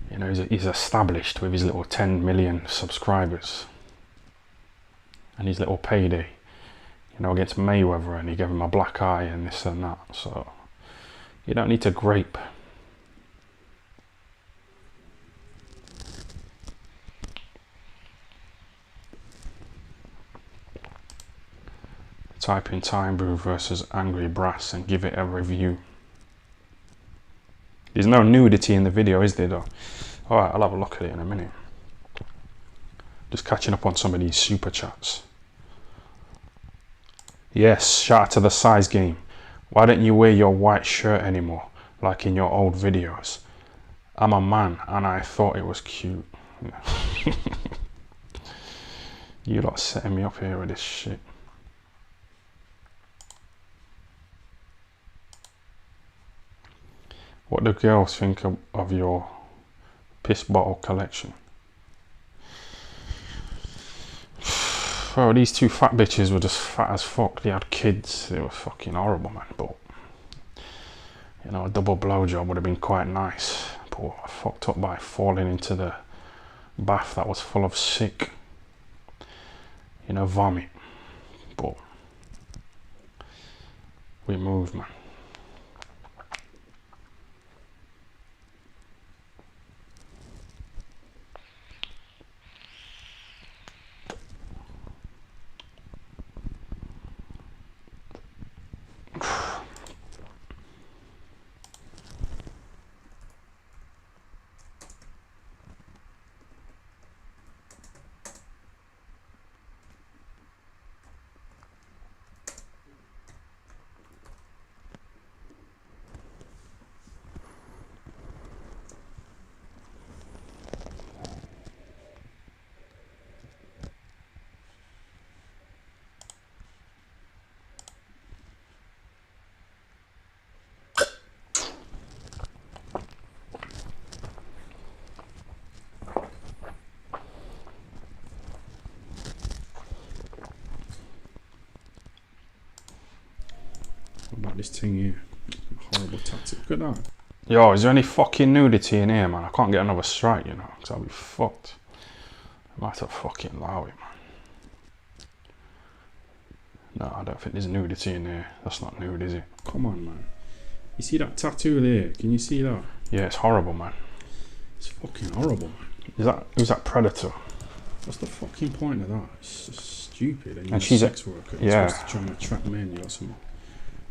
you know, he's established with his little 10 million subscribers and his little payday, you know, against Mayweather, and he gave him a black eye and this and that. So you don't need to grape. Type in Time Brew versus Angry Brass and give it a review. There's no nudity in the video, is there though? Alright, I'll have a look at it in a minute. Just catching up on some of these super chats. Yes, shout out to the size game. Why don't you wear your white shirt anymore, like in your old videos? I'm a man and I thought it was cute. You lot setting me up here with this shit. What do girls think of your piss bottle collection? Bro, these two fat bitches were just fat as fuck. They had kids. They were fucking horrible, man. But, you know, a double blowjob would have been quite nice. But I fucked up by falling into the bath that was full of sick, you know, vomit. But we moved, man. this thing here. Horrible tattoo. Look at that. Yo, is there any fucking nudity in here, man? I can't get another strike, you know, because I'll be fucked. I might have to fucking allow it, man. No, I don't think there's nudity in there. That's not nude, is it? Come on, man. You see that tattoo there? Can you see that? Yeah, it's horrible, man. It's fucking horrible, man. Who's that predator? What's the fucking point of that? It's just stupid. And she's a sex worker. Yeah. You're supposed to try and attract men. You got some.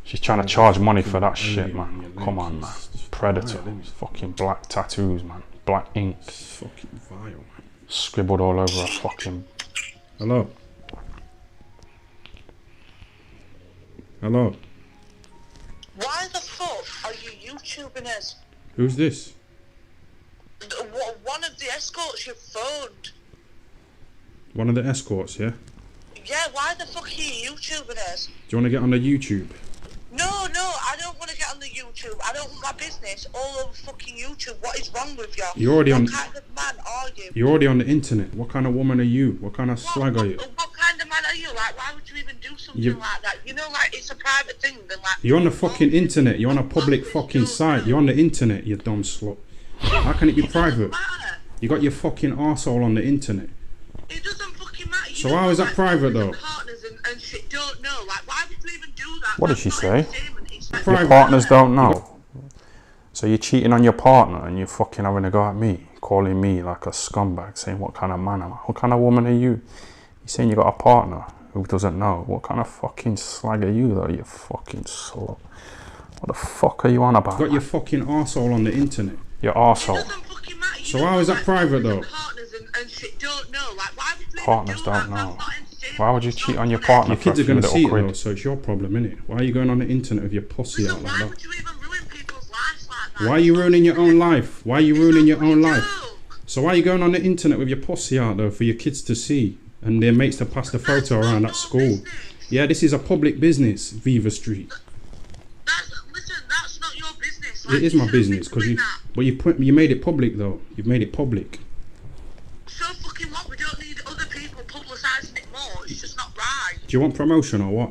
She's trying to charge money for that shit, man. Come on, man. Predator. Fucking black tattoos, man. Black ink. It's fucking vile, man. Scribbled all over her fucking. Hello. Hello. Why the fuck are you YouTubing us? Who's this? One of the escorts you phoned. One of the escorts, yeah? Yeah, why the fuck are you YouTubing us? Do you want to get on the YouTube? No, I don't want to get on the YouTube. I don't want my business all over fucking YouTube. What is wrong with you? You're already what kind of man are you? You're already on the internet. What kind of woman are you? What kind of slag are you? What kind of man are you? Like, why would you even do something like that? You know, like, it's a private thing. Then, like, you're on the fucking internet. You're on a public fucking site. You're on the internet, you dumb slut. How can it be private? You got your fucking arsehole on the internet. It doesn't fucking matter. So how is that private though? Partners and shit don't know. Like, why would you even do that? What did she say? Your partners don't know. So you're cheating on your partner and you're fucking having a go at me, calling me like a scumbag, saying what kind of man am I? What kind of woman are you? You're saying you got a partner who doesn't know. What kind of fucking slag are you though, you fucking slut? What the fuck are you on about? You got your fucking arsehole on the internet. Your arsehole. So how is that private though? Partners don't know. Why would you cheat on your partner? Your kids are going to see it though, so it's your problem, innit? Why are you going on the internet with your pussy out like that? Why are you ruining your own life? Why are you ruining your own life? So why are you going on the internet with your pussy out though for your kids to see and their mates to pass the photo around at school? Yeah, this is a public business, Viva Street. Listen, that's not your business. It is my business because you made it public though. You've made it public. So fucking what? We don't need other people publicising it more. It's just not right. Do you want promotion or what?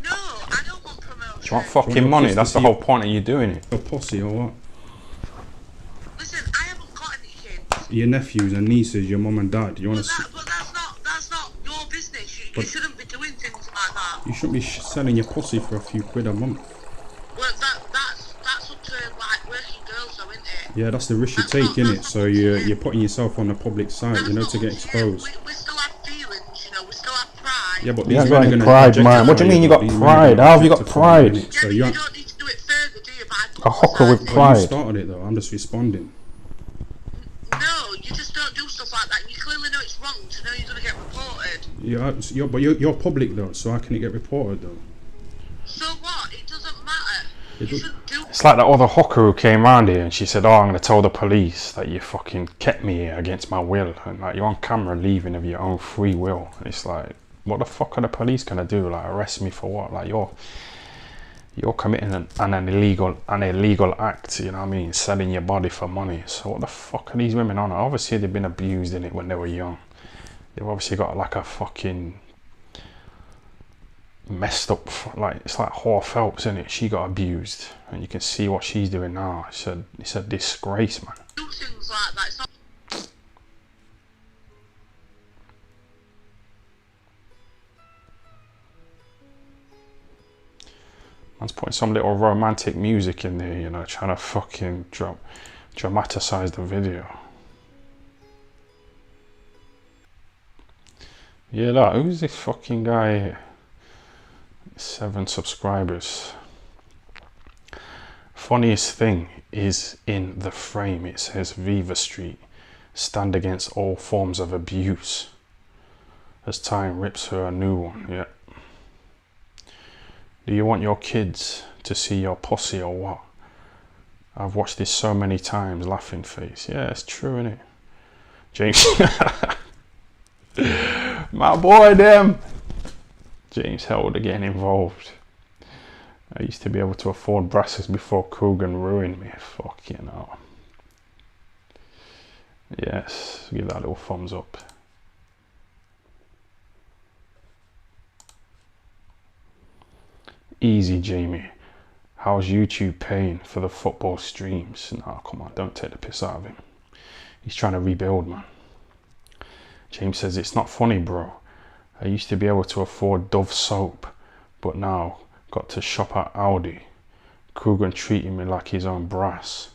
No, I don't want promotion. Do you want fucking money? That's the whole point of you doing it. Your pussy or what? Listen, I haven't got any kids. Your nephews and nieces, your mum and dad. You want to? But that's not your business. You shouldn't be doing things like that. You shouldn't be selling your pussy for a few quid a month. Well, that's up to like working girls, though, isn't it? Yeah, that's the risk you take, innit? So you're putting yourself on the public site, you know, to get exposed. We still have feelings, you know. We still have pride. Yeah, but these men are gonna pride, man. What do you mean you got pride? How have you got pride? So you don't need to do it further, do you? A hooker with pride. You started it though. I'm just responding. No, you just don't do stuff like that. You clearly know it's wrong, so now you're gonna get reported. Yeah, but you're public though, so how can it get reported though? So what? It doesn't matter. It's like that other hooker who came round here and she said, oh, I'm going to tell the police that you fucking kept me here against my will. And like, you're on camera leaving of your own free will. And it's like, what the fuck are the police going to do? Like, arrest me for what? Like, you're committing an illegal act, you know what I mean? Selling your body for money. So what the fuck are these women on? Obviously, they've been abused in it when they were young. They've obviously got like a fucking messed up, like it's like Whore Phelps, isn't it? She got abused and you can see what she's doing now. It's a disgrace, man. Do things like that. It's not... Man's putting some little romantic music in there, you know, trying to fucking dramatize the video. Yeah, look, who's this fucking guy here? 7 subscribers. Funniest thing is in the frame it says Viva Street, stand against all forms of abuse. As time rips her a new one. Yeah. Do you want your kids to see your pussy or what? I've watched this so many times, laughing face. Yeah, it's true, innit? James. My boy, them. James Helder getting involved. I used to be able to afford brasses before Coogan ruined me. Fucking hell. Yes, give that a little thumbs up. Easy, Jamie. How's YouTube paying for the football streams? No, come on, don't take the piss out of him. He's trying to rebuild, man. James says, it's not funny, bro. I used to be able to afford Dove soap, but now got to shop at Aldi. Kruger treating me like his own brass.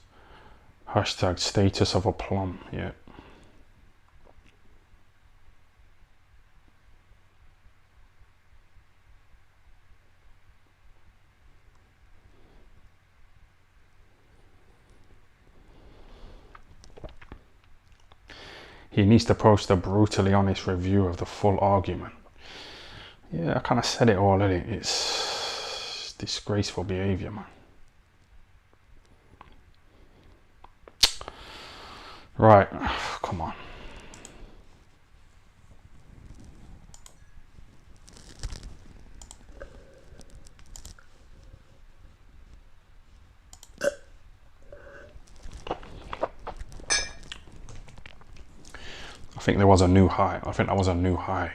Hashtag status of a plum, yeah. He needs to post a brutally honest review of the full argument. Yeah, I kind of said it already. It's disgraceful behavior, man. Right, come on. I think there was a new high. I think that was a new high.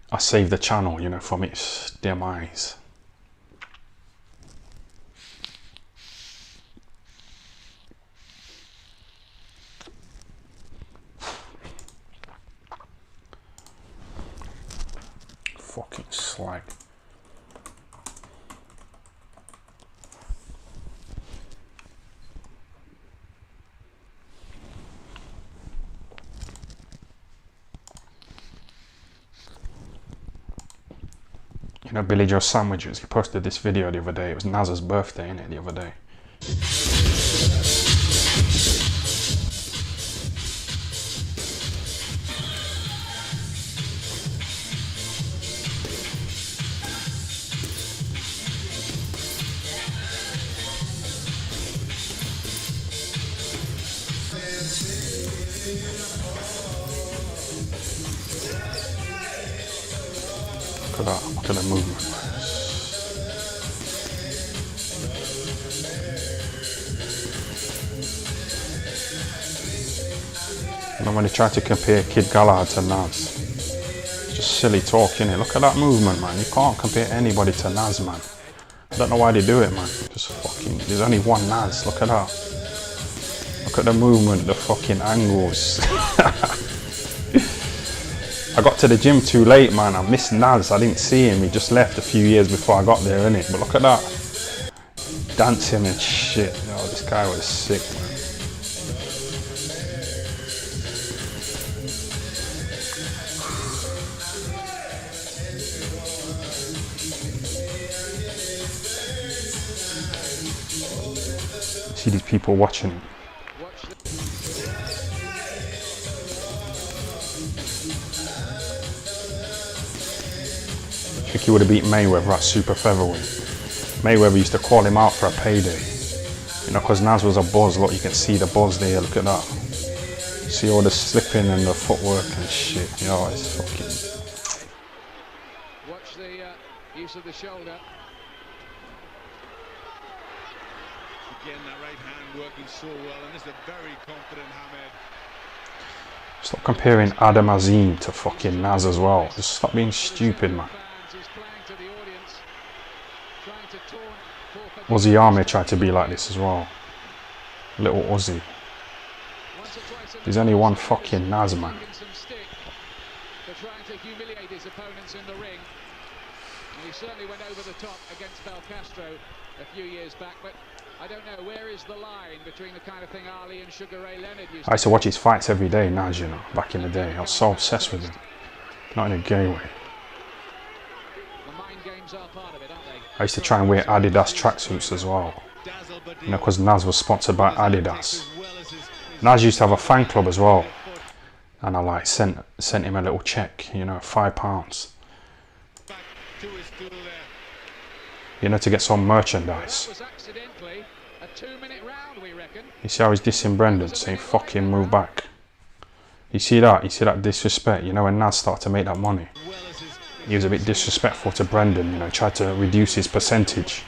I saved the channel, you know, from its demise. Fucking slag. You know, Billy Joe Sandwiches, he posted this video the other day. It was Naz's birthday, innit, the other day. Look at the movement. And then when they try to compare Kid Galahad to Naz, it's just silly talk, innit? Look at that movement, man. You can't compare anybody to Naz, man. I don't know why they do it, man. Just fucking, there's only one Naz. Look at that. Look at the movement, the fucking angles. I got to the gym too late, man. I missed Naz. I didn't see him. He just left a few years before I got there, innit? But look at that. Dancing and shit. Yo, this guy was sick, man. See these people watching him. I think he would have beat Mayweather at super featherweight. Mayweather used to call him out for a payday. You know, because Naz was a buzz. Look, you can see the buzz there. Look at that. See all the slipping and the footwork and shit. You know, it's fucking... Watch the use of the shoulder. Again, that right hand working so well, and this is a very confident Hamed. Stop comparing Adam Azim to fucking Naz as well. Just stop being stupid, man. Aussie Army tried to be like this as well. Little Aussie. There's only one fucking Naz, man. For trying to humiliate his opponents in the ring. And he certainly went over the top against Belcastro a few years back, but I don't know, where is the line between the kind of thing Ali and Sugar Ray Leonard used to do? I used to watch his fights every day, Naz, you know, back in the day. I was so obsessed with him. Not in a gay way. The mind games are part of it, aren't they? I used to try and wear Adidas tracksuits as well. You know, because Naz was sponsored by Adidas. Naz used to have a fan club as well. And I like sent him a little check, you know, £5. You know, to get some merchandise. You see how he's dissing Brendan, saying fuck him, move back. You see that? You see that disrespect? You know, when Naz started to make that money, he was a bit disrespectful to Brendan, you know, tried to reduce his percentage.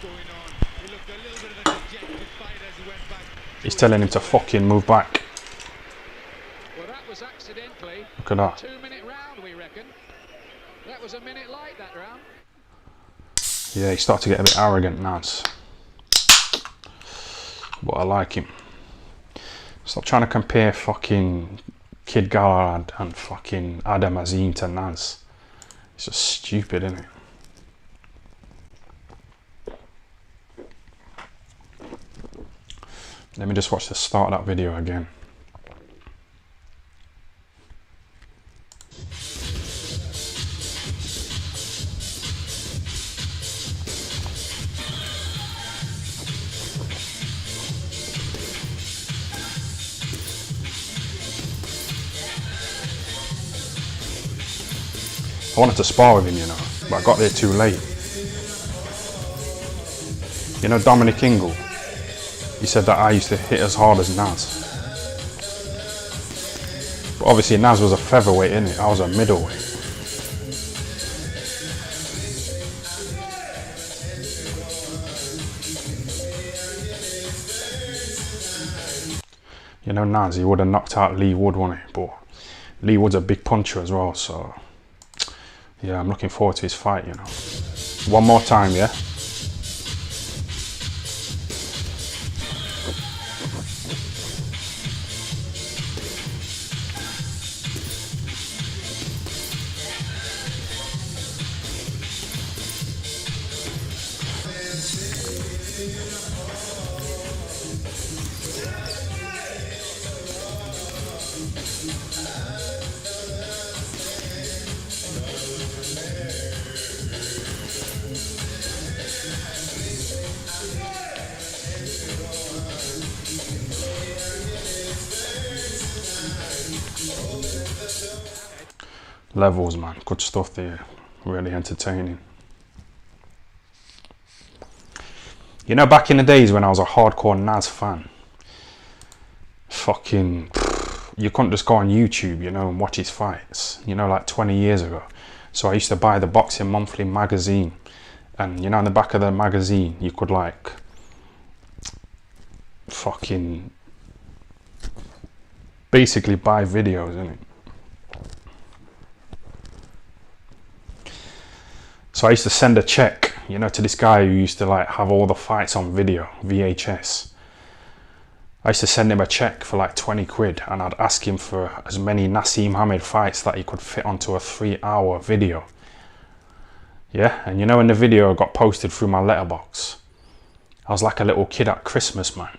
He's telling him to fucking move back. Look at that. 2-minute round, we reckon. That was a minute light, that round. Yeah, he started to get a bit arrogant, Naz. But I like him. Stop trying to compare fucking Kid Galahad and fucking Adam Azim to Naz. It's just stupid, isn't it? Let me just watch the start of that video again. I wanted to spar with him, you know, but I got there too late. You know Dominic Ingle? He said that I used to hit as hard as Naz. But obviously Naz was a featherweight, innit? I was a middleweight. You know Naz, he would have knocked out Lee Wood, wouldn't he? But Lee Wood's a big puncher as well, so yeah, I'm looking forward to his fight, you know. One more time, yeah? Levels, man, good stuff there, really entertaining. You know, back in the days when I was a hardcore Naz fan, fucking, you couldn't just go on YouTube, you know, and watch his fights, you know, like 20 years ago. So I used to buy the Boxing Monthly magazine, and you know, in the back of the magazine, you could like, fucking, basically buy videos, innit? So I used to send a check, you know, to this guy who used to like have all the fights on video, VHS. I used to send him a check for like 20 quid, and I'd ask him for as many Naseem Hamed fights that he could fit onto a 3-hour video. Yeah, and you know, when the video got posted through my letterbox, I was like a little kid at Christmas, man.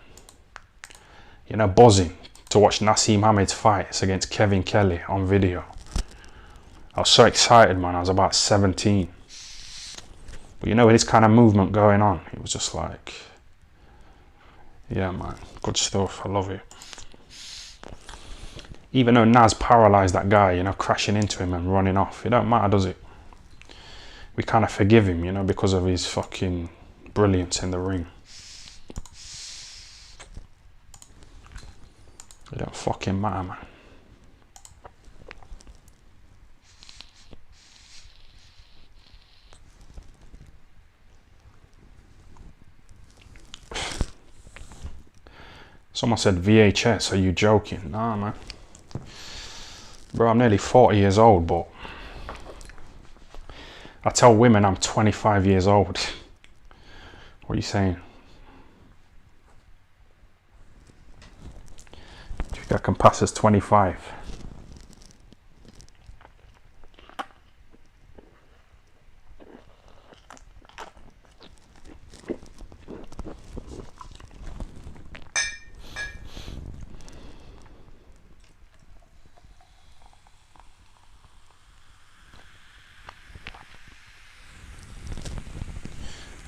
You know, buzzing to watch Naseem Hamed's fights against Kevin Kelly on video. I was so excited, man. I was about 17. But you know, with this kind of movement going on, it was just like, yeah, man, good stuff. I love it. Even though Naz paralysed that guy, you know, crashing into him and running off, it don't matter, does it? We kind of forgive him, you know, because of his fucking brilliance in the ring. It don't fucking matter, man. Someone said VHS, are you joking? Nah, man. Bro, I'm nearly 40 years old, but I tell women I'm 25 years old. What are you saying? Do you think I can pass as 25?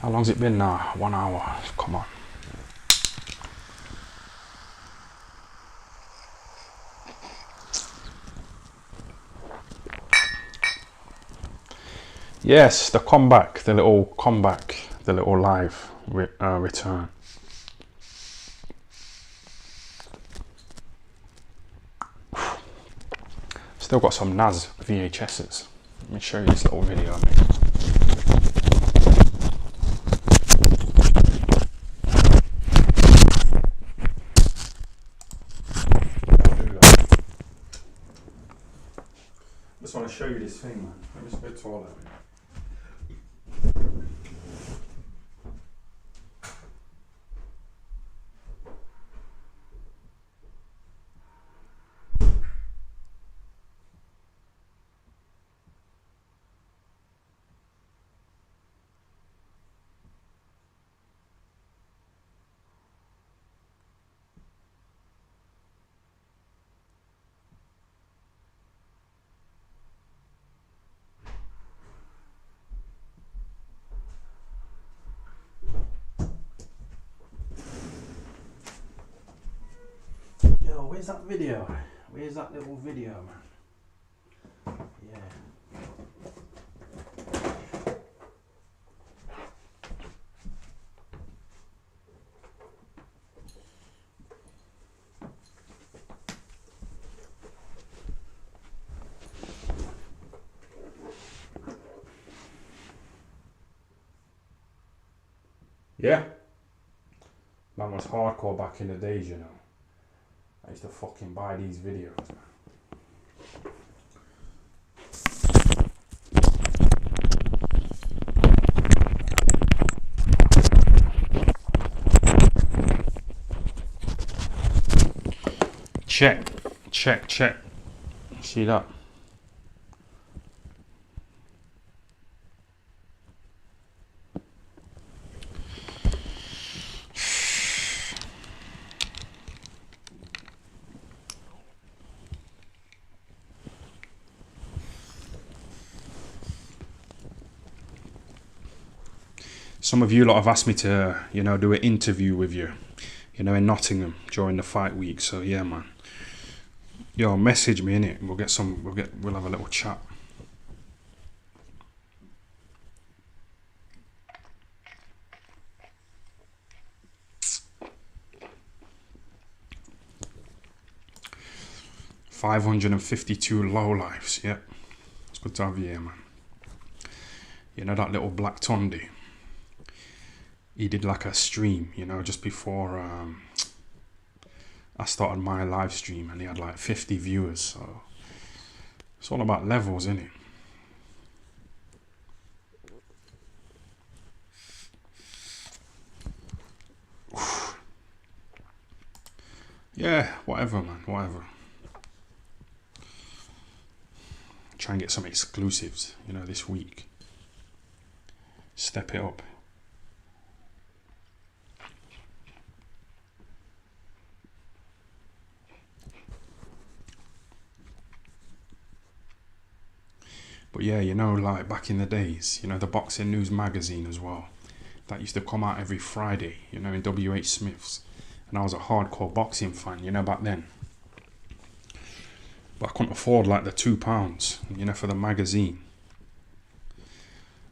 How long's it been now? 1 hour. Come on. Yes, the comeback, the little comeback, the little live return. Still got some Naz VHSs. Let me show you this little video I made. I just want to show you this thing, man. Let me spit all of it. video? Where's that video? Where's that little video, man? Yeah. Yeah. Man was hardcore back in the days, you know. I used to fucking buy these videos, man. Check, check, check. See that? Some of you lot have asked me to, you know, do an interview with you, you know, in Nottingham during the fight week. So yeah, man. Yo, message me innit. We'll have a little chat. $552 lowlifes. Yep, it's good to have you here, man. You know that little black Tondi? He did like a stream, you know, just before I started my live stream, and he had like 50 viewers. So it's all about levels, isn't it? Yeah, whatever, man, whatever. Try and get some exclusives, you know, this week. Step it up. But yeah, you know, like back in the days, you know, the Boxing News magazine as well, that used to come out every Friday, you know, in WH Smith's. And I was a hardcore boxing fan, you know, back then. But I couldn't afford like the £2, you know, for the magazine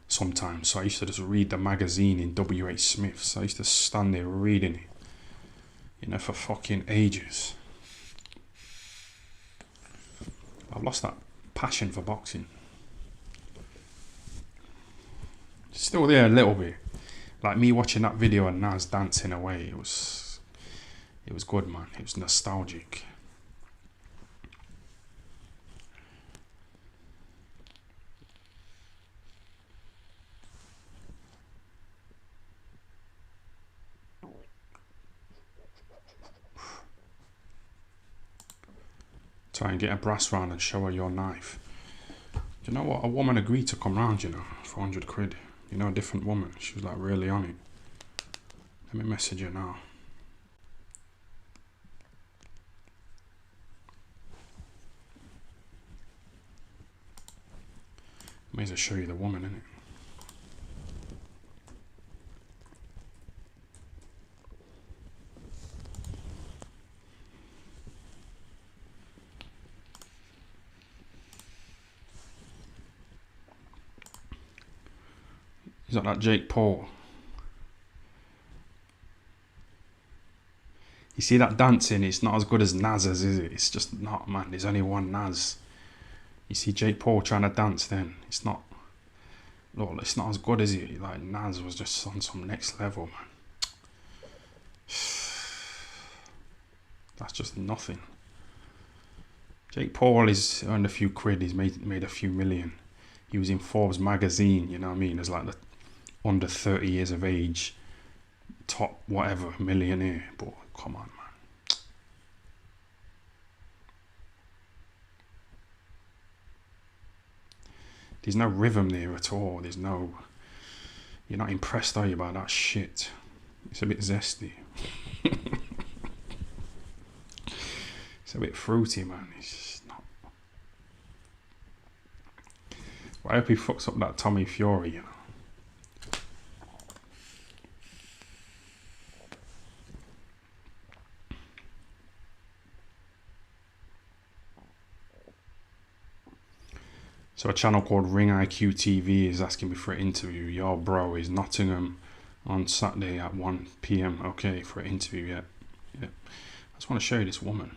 sometimes. So I used to just read the magazine in WH Smith's. I used to stand there reading it, you know, for fucking ages. I've lost that passion for boxing. Still there a little bit. Like me watching that video of Nas dancing away, it was good, man. It was nostalgic. Try and get a brass round and show her your knife. You know what? A woman agreed to come round, you know, for 100 quid. You know, a different woman. She was like really on it. Let me message her now. May as well show you the woman, innit? He's like that Jake Paul. You see that dancing, it's not as good as Nas's, is it? It's just not, man. There's only one Nas. You see Jake Paul trying to dance then. It's not, look, it's not as good as it. Like Nas was just on some next level, man. That's just nothing. Jake Paul is earned a few quid. He's made a few million. He was in Forbes magazine, you know what I mean? As like the under 30 years of age, top whatever millionaire. But come on, man. There's no rhythm there at all. There's no, you're not impressed, are you, by that shit? It's a bit zesty. It's a bit fruity, man. It's just not. Well, I hope he fucks up that Tommy Fury, you know. So a channel called Ring IQ TV is asking me for an interview. Yo, bro, is Nottingham on Saturday at 1 p.m. okay for an interview? Yeah. I just want to show you this woman.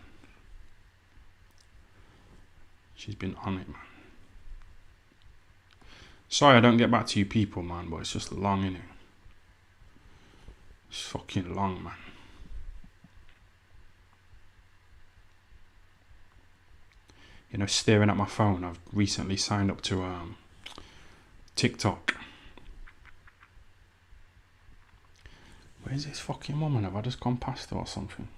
She's been on it, man. Sorry I don't get back to you people, man, but it's just long, innit? It's fucking long, man. You know, staring at my phone. I've recently signed up to TikTok. Where's this fucking woman? Have I just gone past her or something?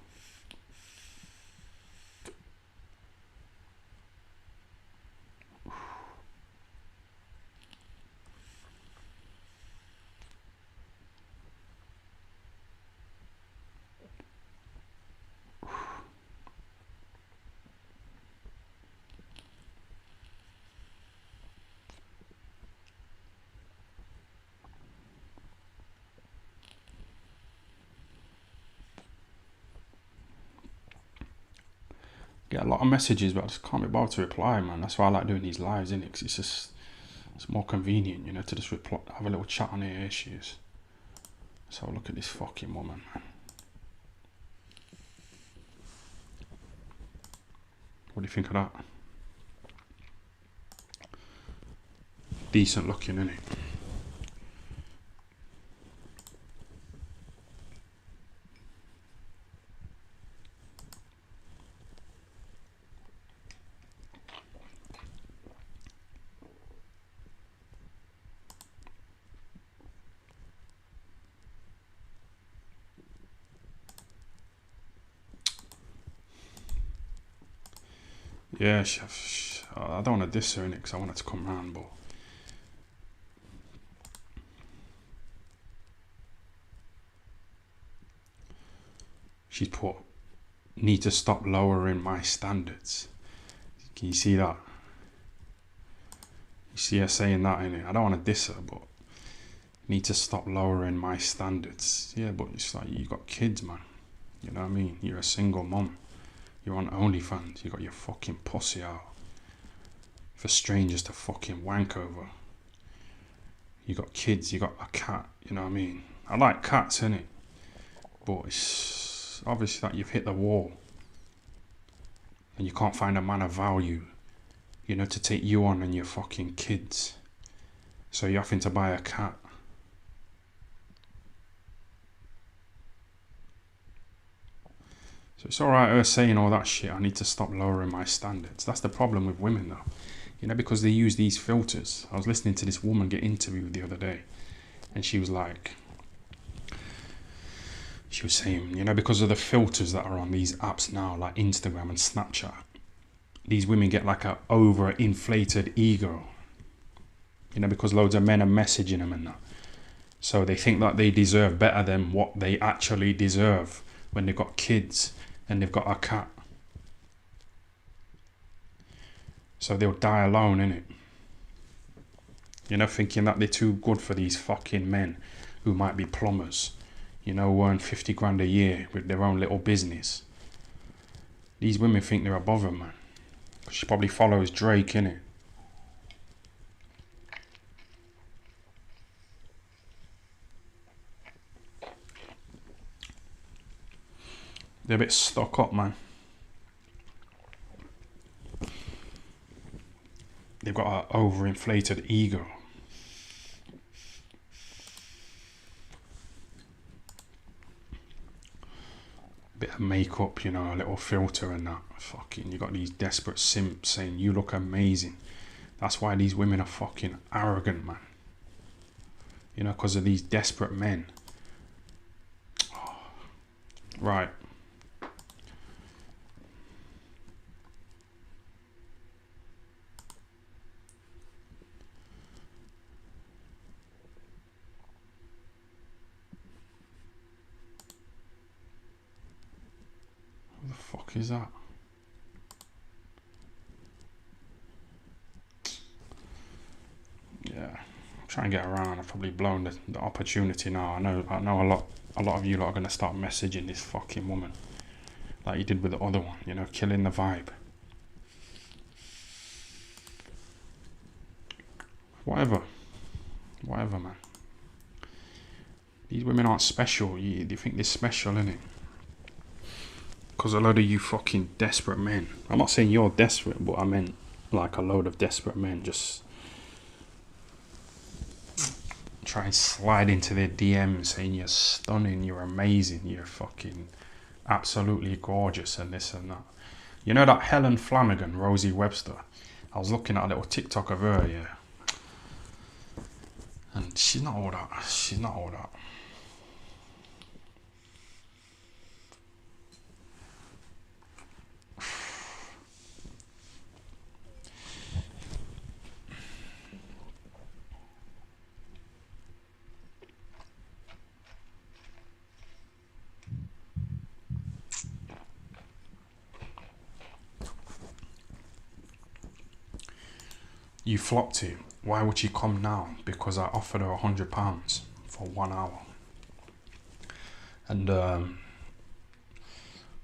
Get a lot of messages, but I just can't be bothered to reply, man. That's why I like doing these lives, innit? Because it's just, it's more convenient, you know, to just reply, have a little chat on here. Here she is. So look at this fucking woman, man. What do you think of that? Decent looking, innit? Yeah, I don't want to diss her in it because I want her to come round, but she's put, need to stop lowering my standards. Can you see that? You see her saying that in it. I don't want to diss her, but need to stop lowering my standards. Yeah, but it's like you got kids, man. You know what I mean? You're a single mum. You're on OnlyFans. You got your fucking pussy out for strangers to fucking wank over. You got kids. You got a cat. You know what I mean? I like cats, innit? But it's obvious that you've hit the wall, and you can't find a man of value, you know, to take you on and your fucking kids. So you're having to buy a cat. So it's alright her saying all that shit, I need to stop lowering my standards. That's the problem with women though. You know, because they use these filters. I was listening to this woman get interviewed the other day, and she was like, she was saying, you know, because of the filters that are on these apps now, like Instagram and Snapchat, these women get like a over-inflated ego. You know, because loads of men are messaging them and that. So they think that they deserve better than what they actually deserve when they've got kids and they've got a cat. So they'll die alone, innit? You know, thinking that they're too good for these fucking men who might be plumbers, you know, earn 50 grand a year with their own little business. These women think they're above them, man. She probably follows Drake, innit? They're a bit stuck up, man. They've got an overinflated ego. A bit of makeup, you know, a little filter and that. Fucking, you got these desperate simps saying you look amazing. That's why these women are fucking arrogant, man. You know, because of these desperate men. Oh. Right. What the fuck is that? Yeah, I'm trying to get around. I've probably blown the opportunity now. I know a lot of you lot are gonna start messaging this fucking woman like you did with the other one, you know, killing the vibe. whatever, man. These women aren't special. You think they're special, innit? Because a load of you fucking desperate men. I'm not saying you're desperate, but I meant like a load of desperate men just try and slide into their DMs saying you're stunning, you're amazing, you're fucking absolutely gorgeous and this and that. You know that Helen Flanagan, Rosie Webster? I was looking at a little TikTok of her, yeah. And she's not all that. She's not all that. You flopped it. Why would she come now? Because I offered her £100 for 1 hour. And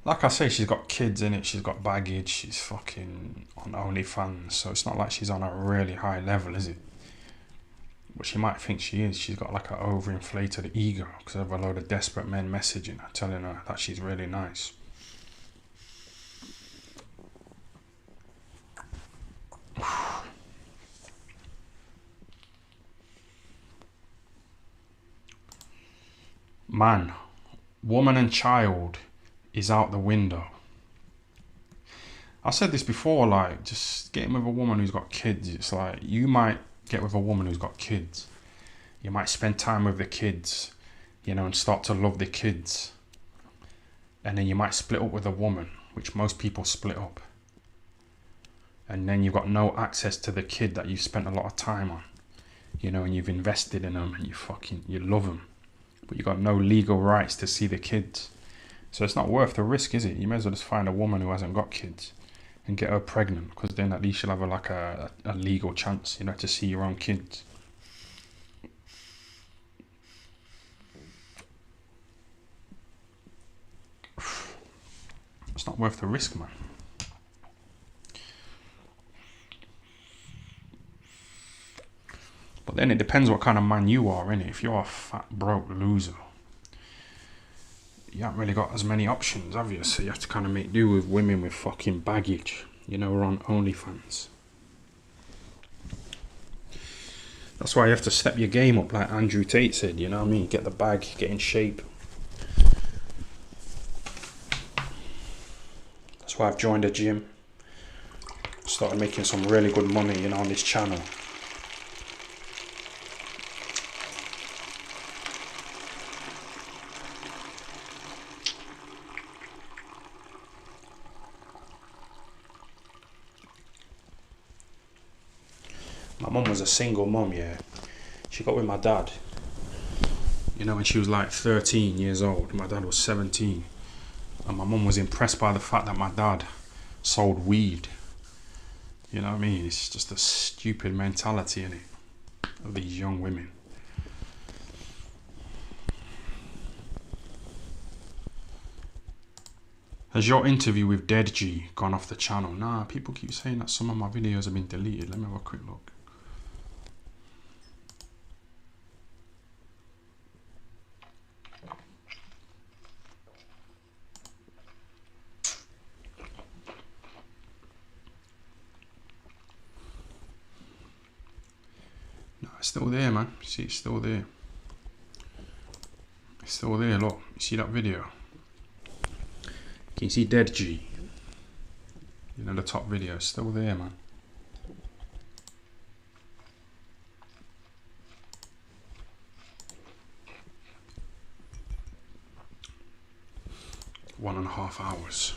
like I say, she's got kids in it. She's got baggage. She's fucking on OnlyFans. So it's not like she's on a really high level, is it? But she might think she is. She's got like an overinflated ego because of a load of desperate men messaging her, telling her that she's really nice. Man, woman and child is out the window. I said this before, like, just getting with a woman who's got kids. It's like, you might get with a woman who's got kids. You might spend time with the kids, you know, and start to love the kids. And then you might split up with a woman, which most people split up. And then you've got no access to the kid that you've spent a lot of time on. You know, and you've invested in them and you love them. But you got no legal rights to see the kids. So it's not worth the risk, is it? You may as well just find a woman who hasn't got kids and get her pregnant, because then at least you'll have a legal chance, you know, to see your own kids. It's not worth the risk, man. But then it depends what kind of man you are, innit? If you're a fat, broke loser, you haven't really got as many options, have you? So you have to kind of make do with women with fucking baggage, you know, or on OnlyFans. That's why you have to step your game up, like Andrew Tate said, you know what I mean? Get the bag, get in shape. That's why I've joined a gym. Started making some really good money, you know, on this channel. My mum was a single mum, yeah. She got with my dad, you know, when she was like 13 years old. My dad was 17. And my mum was impressed by the fact that my dad sold weed. You know what I mean? It's just a stupid mentality, innit, of these young women. Has your interview with Dead G gone off the channel? Nah, people keep saying that some of my videos have been deleted. Let me have a quick look. No, it's still there, man. See, it's still there. It's still there, look. You see that video? Can you see Dead G? You know, the top video, it's still there, man. One and a half hours.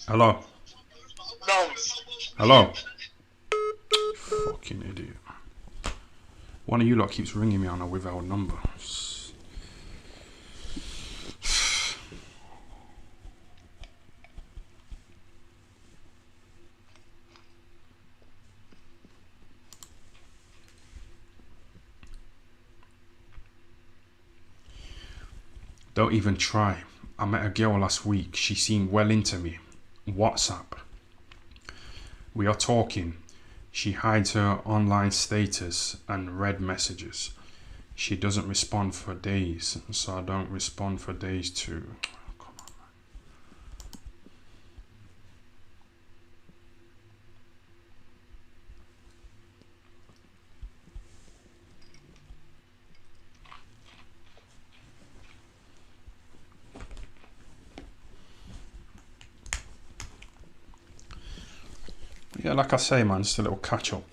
Hello? No. Hello? Fucking idiot. One of you lot keeps ringing me on a withheld number. Don't even try. I met a girl last week. She seemed well into me. WhatsApp. We are talking. She hides her online status and read messages. She doesn't respond for days, so I don't respond for days too. Come on, man. Yeah, like I say, man, just a little catch up.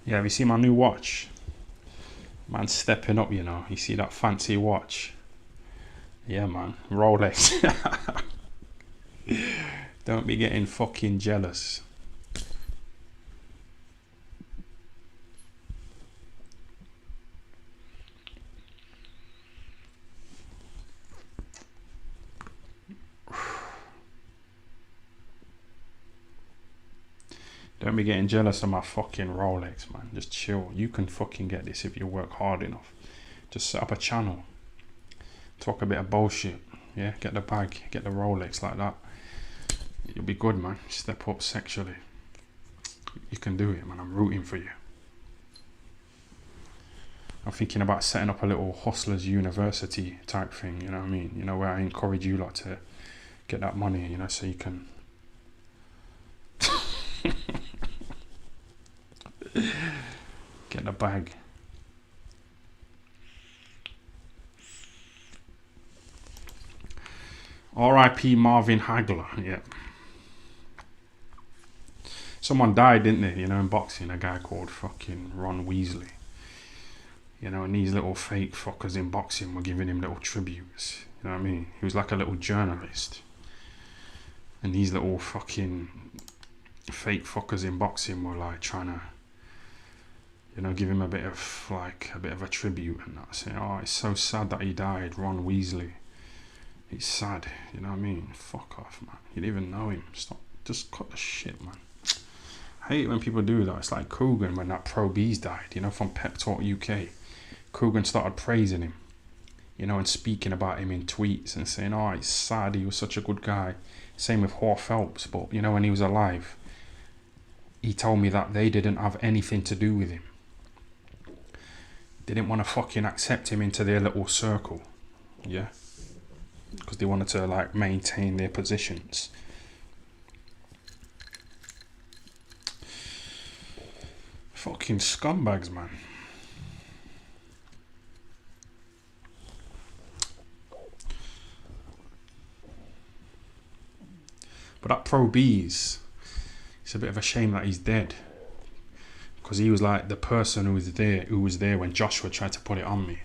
Yeah, have you seen my new watch? Man's stepping up, you know. You see that fancy watch? Yeah, man. Rolex. Don't be getting fucking jealous. Don't be getting jealous of my fucking Rolex, man. Just chill. You can fucking get this if you work hard enough. Just set up a channel. Talk a bit of bullshit. Yeah, get the bag. Get the Rolex like that. You'll be good, man. Step up sexually. You can do it, man. I'm rooting for you. I'm thinking about setting up a little hustlers university type thing, you know what I mean? You know, where I encourage you lot to get that money, you know, so you can get the bag. R.I.P. Marvin Hagler. Yeah. Someone died, didn't they? You know, in boxing, a guy called fucking Ron Weasley. You know, and these little fake fuckers in boxing were giving him little tributes. You know what I mean? He was like a little journalist. And these little fucking fake fuckers in boxing were like trying to, you know, give him a bit of a tribute and that. Saying, oh, it's so sad that he died, Ron Weasley. It's sad, you know what I mean? Fuck off, man. You didn't even know him. Stop. Just cut the shit, man. I hate when people do that. It's like Coogan when that Pro Bees died, you know, from Pep Talk UK. Coogan started praising him, you know, and speaking about him in tweets and saying, oh, it's sad, he was such a good guy. Same with Hoare Phelps, but, you know, when he was alive, he told me that they didn't have anything to do with him. They didn't want to fucking accept him into their little circle, yeah? Because they wanted to, like, maintain their positions. Fucking scumbags, man. But that Pro Bees, it's a bit of a shame that he's dead. Because he was like the person who was there when Joshua tried to put it on me.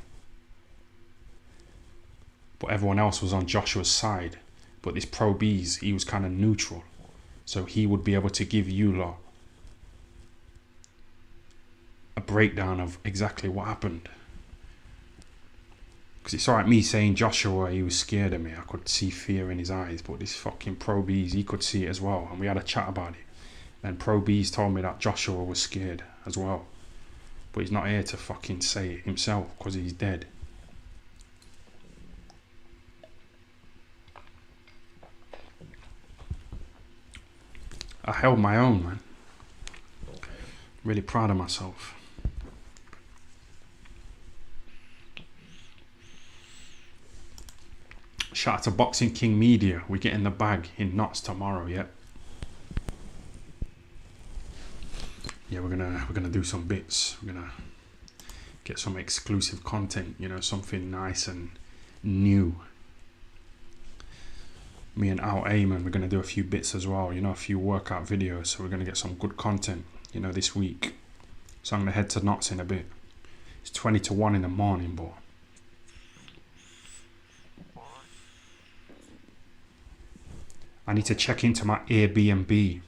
But everyone else was on Joshua's side. But this Pro Bees, he was kind of neutral. So he would be able to give you lot a breakdown of exactly what happened. Because it's alright me saying Joshua, he was scared of me. I could see fear in his eyes. But this fucking Pro Bees, he could see it as well. And we had a chat about it. And Pro Bees told me that Joshua was scared as well. But he's not here to fucking say it himself because he's dead. I held my own, man. Really proud of myself. Shout out to Boxing King Media. We're getting the bag in knots tomorrow, yeah. Yeah, we're gonna do some bits. We're gonna get some exclusive content, you know, something nice and new. Me and Al Ayman, we're gonna do a few bits as well, you know, a few workout videos. So we're gonna get some good content, you know, this week. So I'm gonna head to knots in a bit. It's 20 to 1 in the morning, but I need to check into my Airbnb.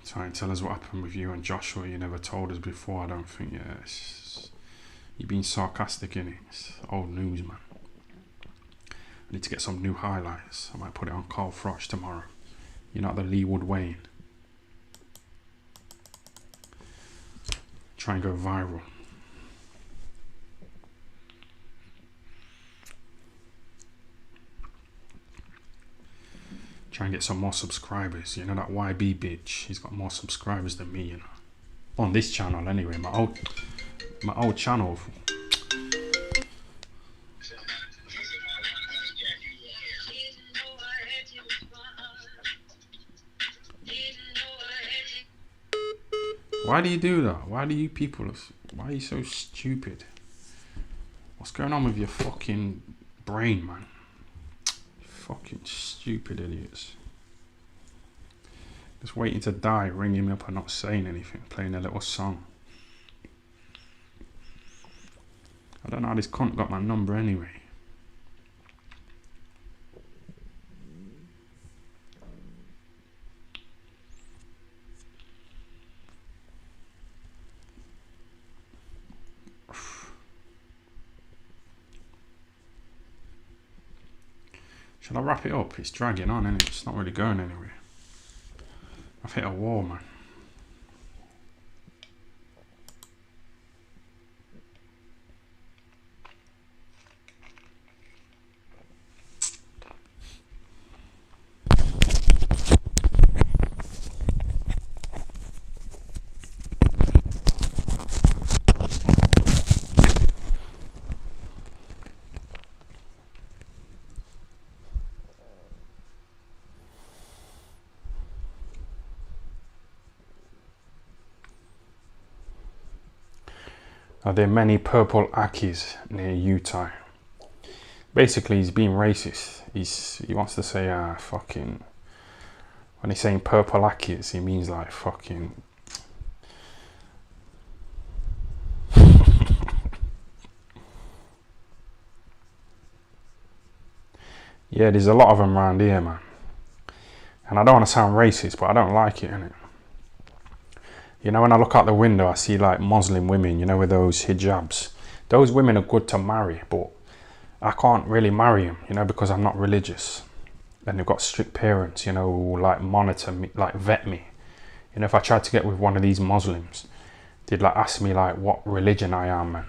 Try and tell us what happened with you and Joshua. You never told us before. I don't think. Yeah, you've been sarcastic in it. It's old news, man. I need to get some new highlights. I might put it on Carl Froch tomorrow. You're not the Leewood Wayne. Try and go viral. Try and get some more subscribers. You know that YB bitch, he's got more subscribers than me, you know. On this channel anyway, my old channel. Why do you do that? Why do you people, why are you so stupid? What's going on with your fucking brain, man? Fucking stupid idiots. Just waiting to die, ringing me up and not saying anything, playing a little song. I don't know how this cunt got my number anyway. Shall I wrap it up? It's dragging on, and it's not really going anywhere. I've hit a wall, man. Are there many purple Akis near Utah? Basically, he's being racist. He wants to say, fucking. When he's saying purple Akis, he means like fucking. Yeah, there's a lot of them around here, man. And I don't want to sound racist, but I don't like it, innit? You know, when I look out the window, I see like Muslim women, you know, with those hijabs. Those women are good to marry, but I can't really marry them, you know, because I'm not religious. And they've got strict parents, you know, who like monitor me, like vet me. You know, if I tried to get with one of these Muslims, they'd like ask me like what religion I am and,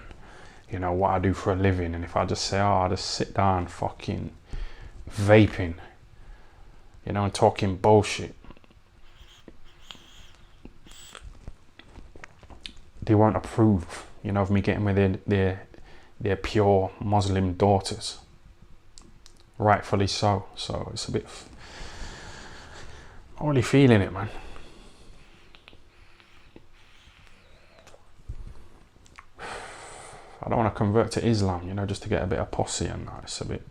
you know, what I do for a living. And if I just say, oh, I just sit down fucking vaping, you know, and talking bullshit, they won't approve, you know, of me getting with their pure Muslim daughters. Rightfully so. So it's a bit. I'm really feeling it, man. I don't want to convert to Islam, you know, just to get a bit of pussy and that. It's a bit.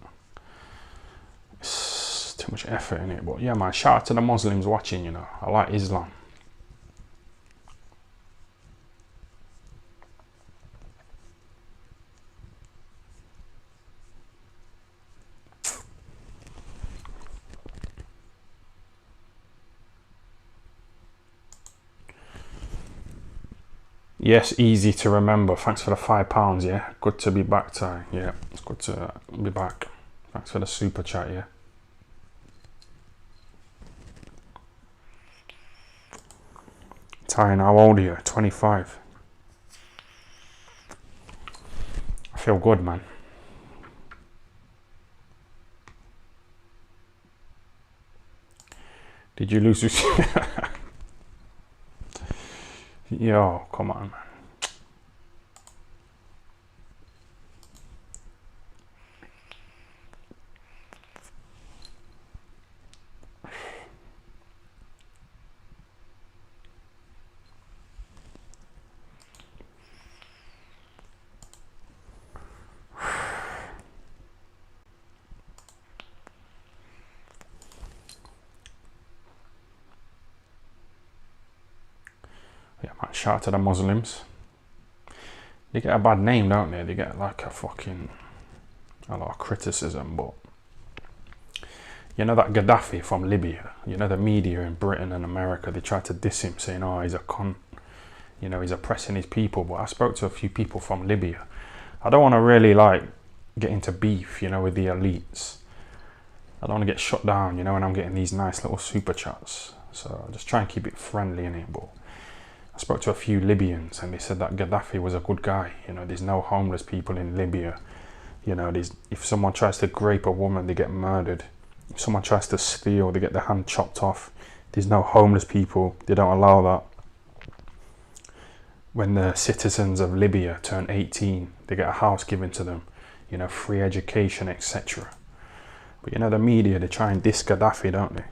It's too much effort in it. But yeah, man, shout out to the Muslims watching, you know. I like Islam. Yes, easy to remember. Thanks for the £5, yeah. Good to be back, Ty. Yeah, it's good to be back. Thanks for the super chat, yeah. Ty, how old are you? 25. I feel good, man. Did you lose? Yo, come on, man. Yeah, man, shout out to the Muslims. They get a bad name, don't they? They get like a lot of criticism, but you know that Gaddafi from Libya, you know the media in Britain and America, they try to diss him saying, oh, he's a cunt, you know, he's oppressing his people. But I spoke to a few people from Libya. I don't want to really like get into beef, you know, with the elites. I don't want to get shut down, you know, when I'm getting these nice little super chats. So I just try and keep it friendly in it. But I spoke to a few Libyans and they said that Gaddafi was a good guy. You know, there's no homeless people in Libya. You know, if someone tries to grape a woman, they get murdered. If someone tries to steal, they get their hand chopped off. There's no homeless people. They don't allow that. When the citizens of Libya turn 18, they get a house given to them. You know, free education, etc. But you know, the media, they try and diss Gaddafi, don't they?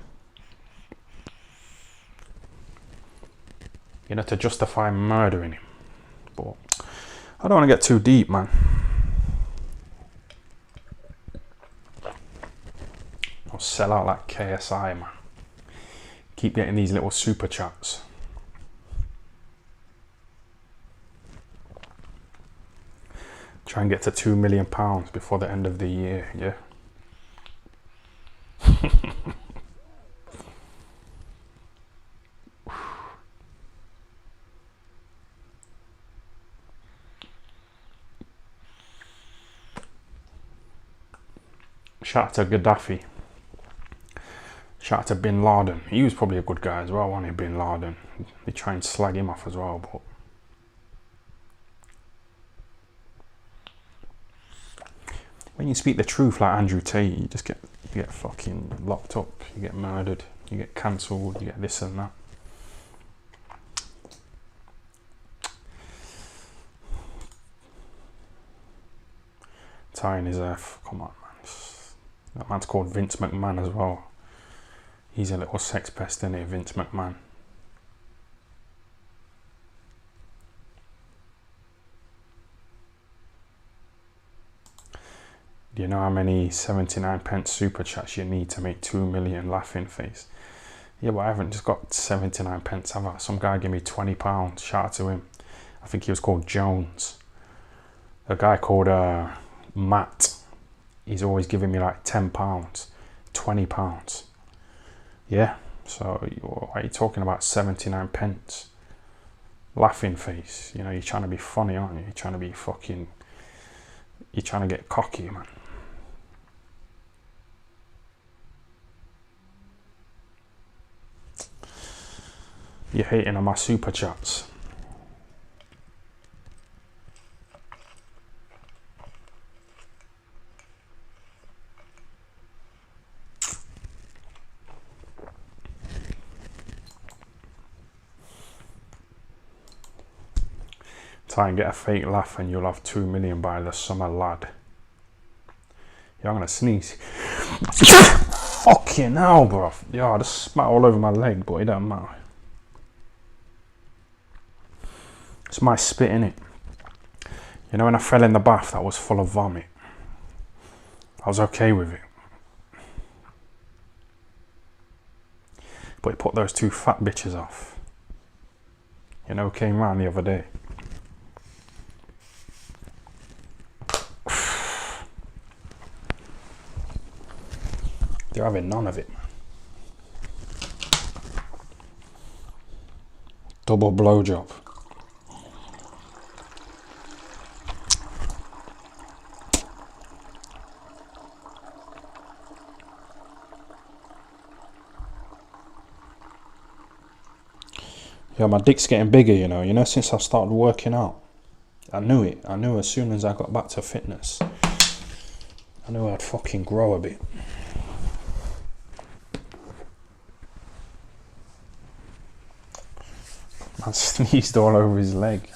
You know, to justify murdering him. But I don't want to get too deep, man. I'll sell out like KSI, man. Keep getting these little super chats. Try and get to £2 million before the end of the year, yeah? Shout out to Gaddafi. Shout out to Bin Laden. He was probably a good guy as well, wasn't he, Bin Laden? They try and slag him off as well, but when you speak the truth like Andrew Tate, you get fucking locked up, you get murdered, you get cancelled, you get this and that. Tying his F, come on, man. That man's called Vince McMahon as well. He's a little sex pest, isn't he, Vince McMahon? Do you know how many 79p super chats you need to make 2 million laughing face? Yeah, but I haven't just got 79p, have I? Some guy gave me £20. Shout out to him. I think he was called Jones. A guy called Matt. He's always giving me like £10, £20. Yeah, so why are you talking about 79p? Laughing face. You know, you're trying to be funny, aren't you? You're trying to be fucking... You're trying to get cocky, man. You're hating on my super chats. Try and get a fake laugh and you'll have 2 million by the summer, lad. Yeah, I'm gonna sneeze. Fucking hell, bro. Yeah, I just spat all over my leg, but it don't matter. It's my spit, innit? You know when I fell in the bath that was full of vomit? I was okay with it. But it put those two fat bitches off. You know, came round the other day. They're having none of it. Double blowjob. Yeah, my dick's getting bigger, you know. You know, since I started working out. I knew it. I knew as soon as I got back to fitness. I knew I'd fucking grow a bit. I sneezed all over his leg.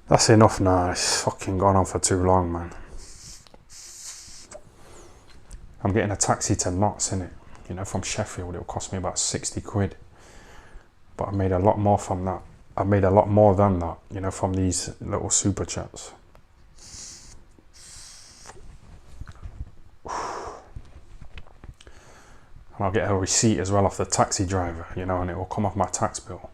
That's enough now. It's fucking gone on for too long, man. I'm getting a taxi to Notts, innit? You know, from Sheffield. It'll cost me about 60 quid. But I made a lot more from that. I made a lot more than that, you know, from these little super chats. And I'll get a receipt as well off the taxi driver, you know, and it will come off my tax bill.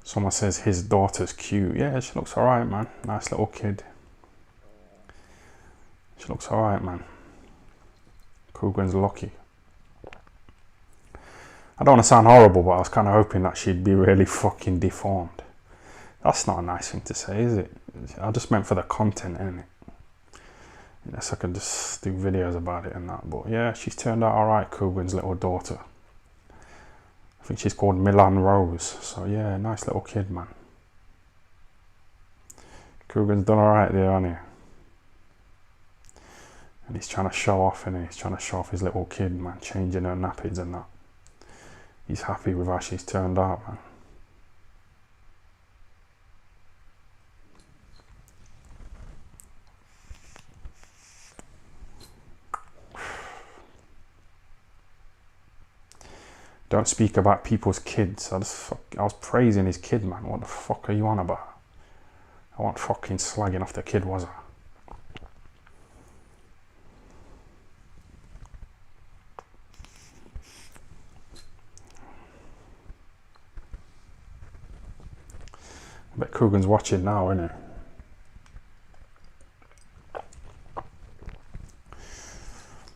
Someone says his daughter's cute. Yeah, she looks alright, man. Nice little kid. She looks alright, man. Coogan's lucky. I don't want to sound horrible, but I was kind of hoping that she'd be really fucking deformed. That's not a nice thing to say, is it? I just meant for the content, innit? You know, so I could just do videos about it and that. But yeah, she's turned out alright, Coogan's little daughter. I think she's called Milan Rose. So yeah, nice little kid, man. Coogan's done alright there, hasn't he? And he's trying to show off, and he's trying to show off his little kid, man, changing her nappies and that. He's happy with how she's turned out, man. Don't speak about people's kids. I was praising his kid, man. What the fuck are you on about? I wasn't fucking slagging off the kid, was I? I bet Coogan's watching now, isn't he?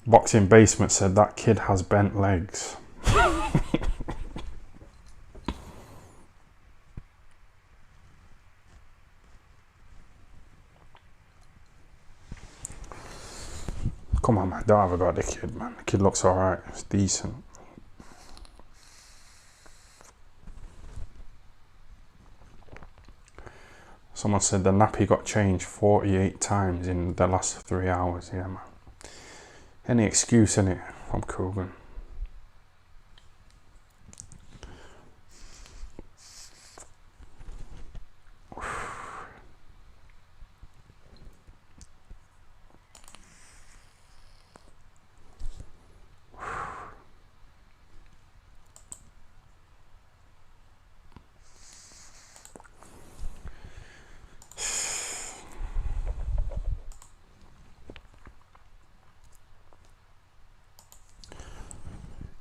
Boxing Basement said that kid has bent legs. Come on, man, don't have about the kid, man. The kid looks alright, it's decent. Someone said the nappy got changed 48 times in the last 3 hours. Yeah, man. Any excuse, innit, from Coogan.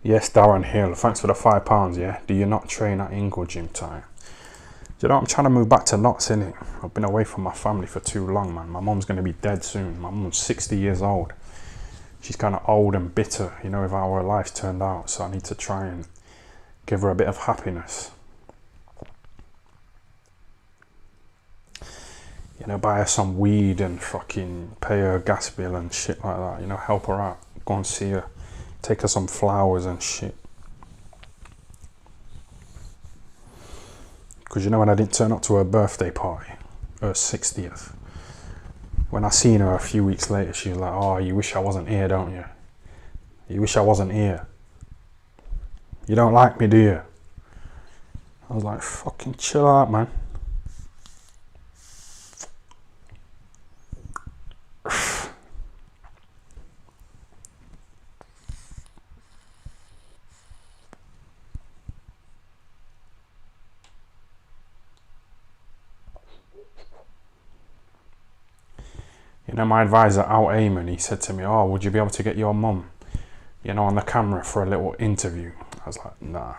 Yes, Darren Hill, thanks for the £5, yeah. Do you not train at Ingle gym time? Do you know, I'm trying to move back to Notts, innit? I've been away from my family for too long, man. My mum's going to be dead soon. My mum's 60 years old. She's kind of old and bitter, you know, with how her life's turned out. So I need to try and Give her a bit of happiness. You know, buy her some weed and fucking pay her a gas bill and shit like that. You know, help her out. Go and see her. Take her some flowers and shit. Because you know, when I didn't turn up to her birthday party, her 60th, when I seen her a few weeks later, she was like, oh, you wish I wasn't here, don't you? You wish I wasn't here. You don't like me, do you? I was like, fucking chill out, man. You know, my advisor, Al Ayman, he said to me, oh, would you be able to get your mum, you know, on the camera for a little interview? I was like, nah.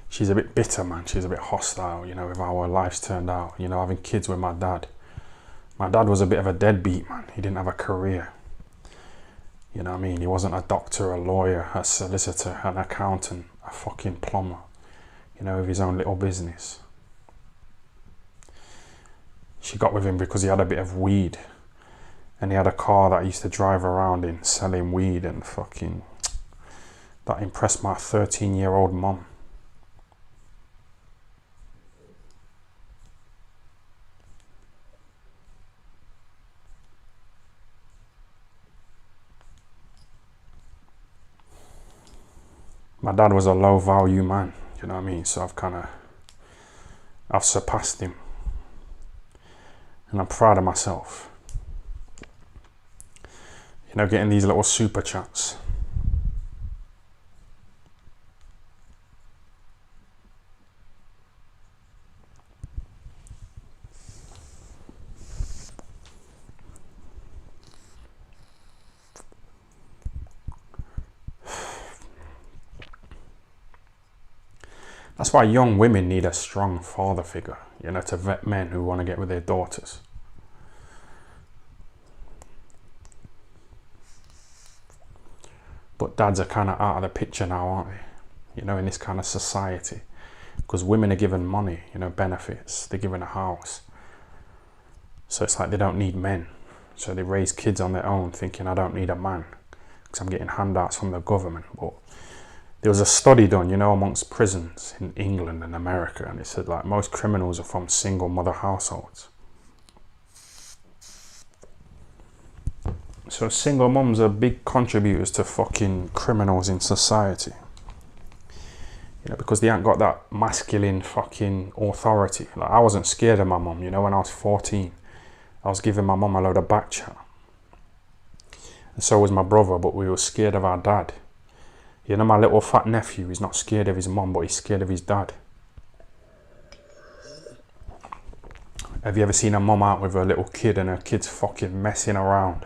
She's a bit bitter, man. She's a bit hostile, you know, with how her life's turned out. You know, having kids with my dad. My dad was a bit of a deadbeat, man. He didn't have a career. You know what I mean? He wasn't a doctor, a lawyer, a solicitor, an accountant, a fucking plumber. You know, with his own little business. She got with him because he had a bit of weed. And he had a car that he used to drive around in, selling weed, and fucking... That impressed my 13-year-old mum. My dad was a low value man, you know what I mean? So I've surpassed him. And I'm proud of myself. You know, getting these little super chats. That's why young women need a strong father figure, you know, to vet men who want to get with their daughters. But dads are kind of out of the picture now, aren't they? You know, in this kind of society. Because women are given money, you know, benefits. They're given a house. So it's like they don't need men. So they raise kids on their own thinking, I don't need a man. Because I'm getting handouts from the government. But there was a study done, you know, amongst prisons in England and America, and it said like most criminals are from single mother households. So single mums are big contributors to fucking criminals in society. You know, because they ain't got that masculine fucking authority. Like, I wasn't scared of my mum, you know, when I was 14. I was giving my mum a load of back chat. And so was my brother, but we were scared of our dad. You know, my little fat nephew, he's not scared of his mum, but he's scared of his dad. Have you ever seen a mum out with her little kid and her kid's fucking messing around?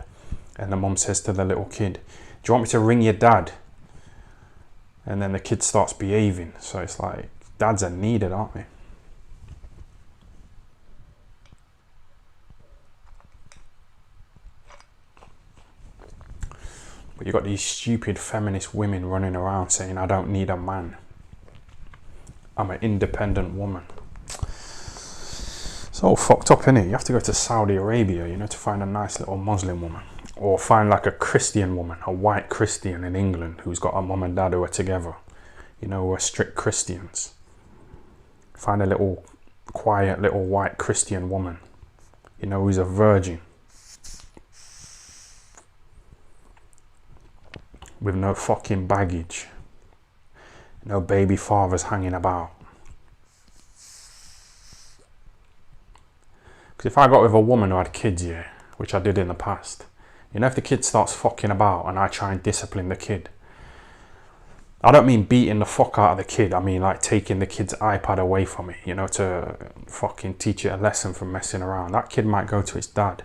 And the mum says to the little kid, do you want me to ring your dad? And then the kid starts behaving. So it's like, dads are needed, aren't they? But you got these stupid feminist women running around saying, I don't need a man. I'm an independent woman. It's all fucked up, innit? You have to go to Saudi Arabia, you know, to find a nice little Muslim woman. Or find like a Christian woman, a white Christian in England who's got a mum and dad who are together. You know, who are strict Christians. Find a little quiet little white Christian woman, you know, who's a virgin. With no fucking baggage. No baby fathers hanging about. Because if I got with a woman who had kids, yeah, which I did in the past, you know, if the kid starts fucking about and I try and discipline the kid, I don't mean beating the fuck out of the kid, I mean like taking the kid's iPad away from it, you know, to fucking teach it a lesson from messing around. That kid might go to his dad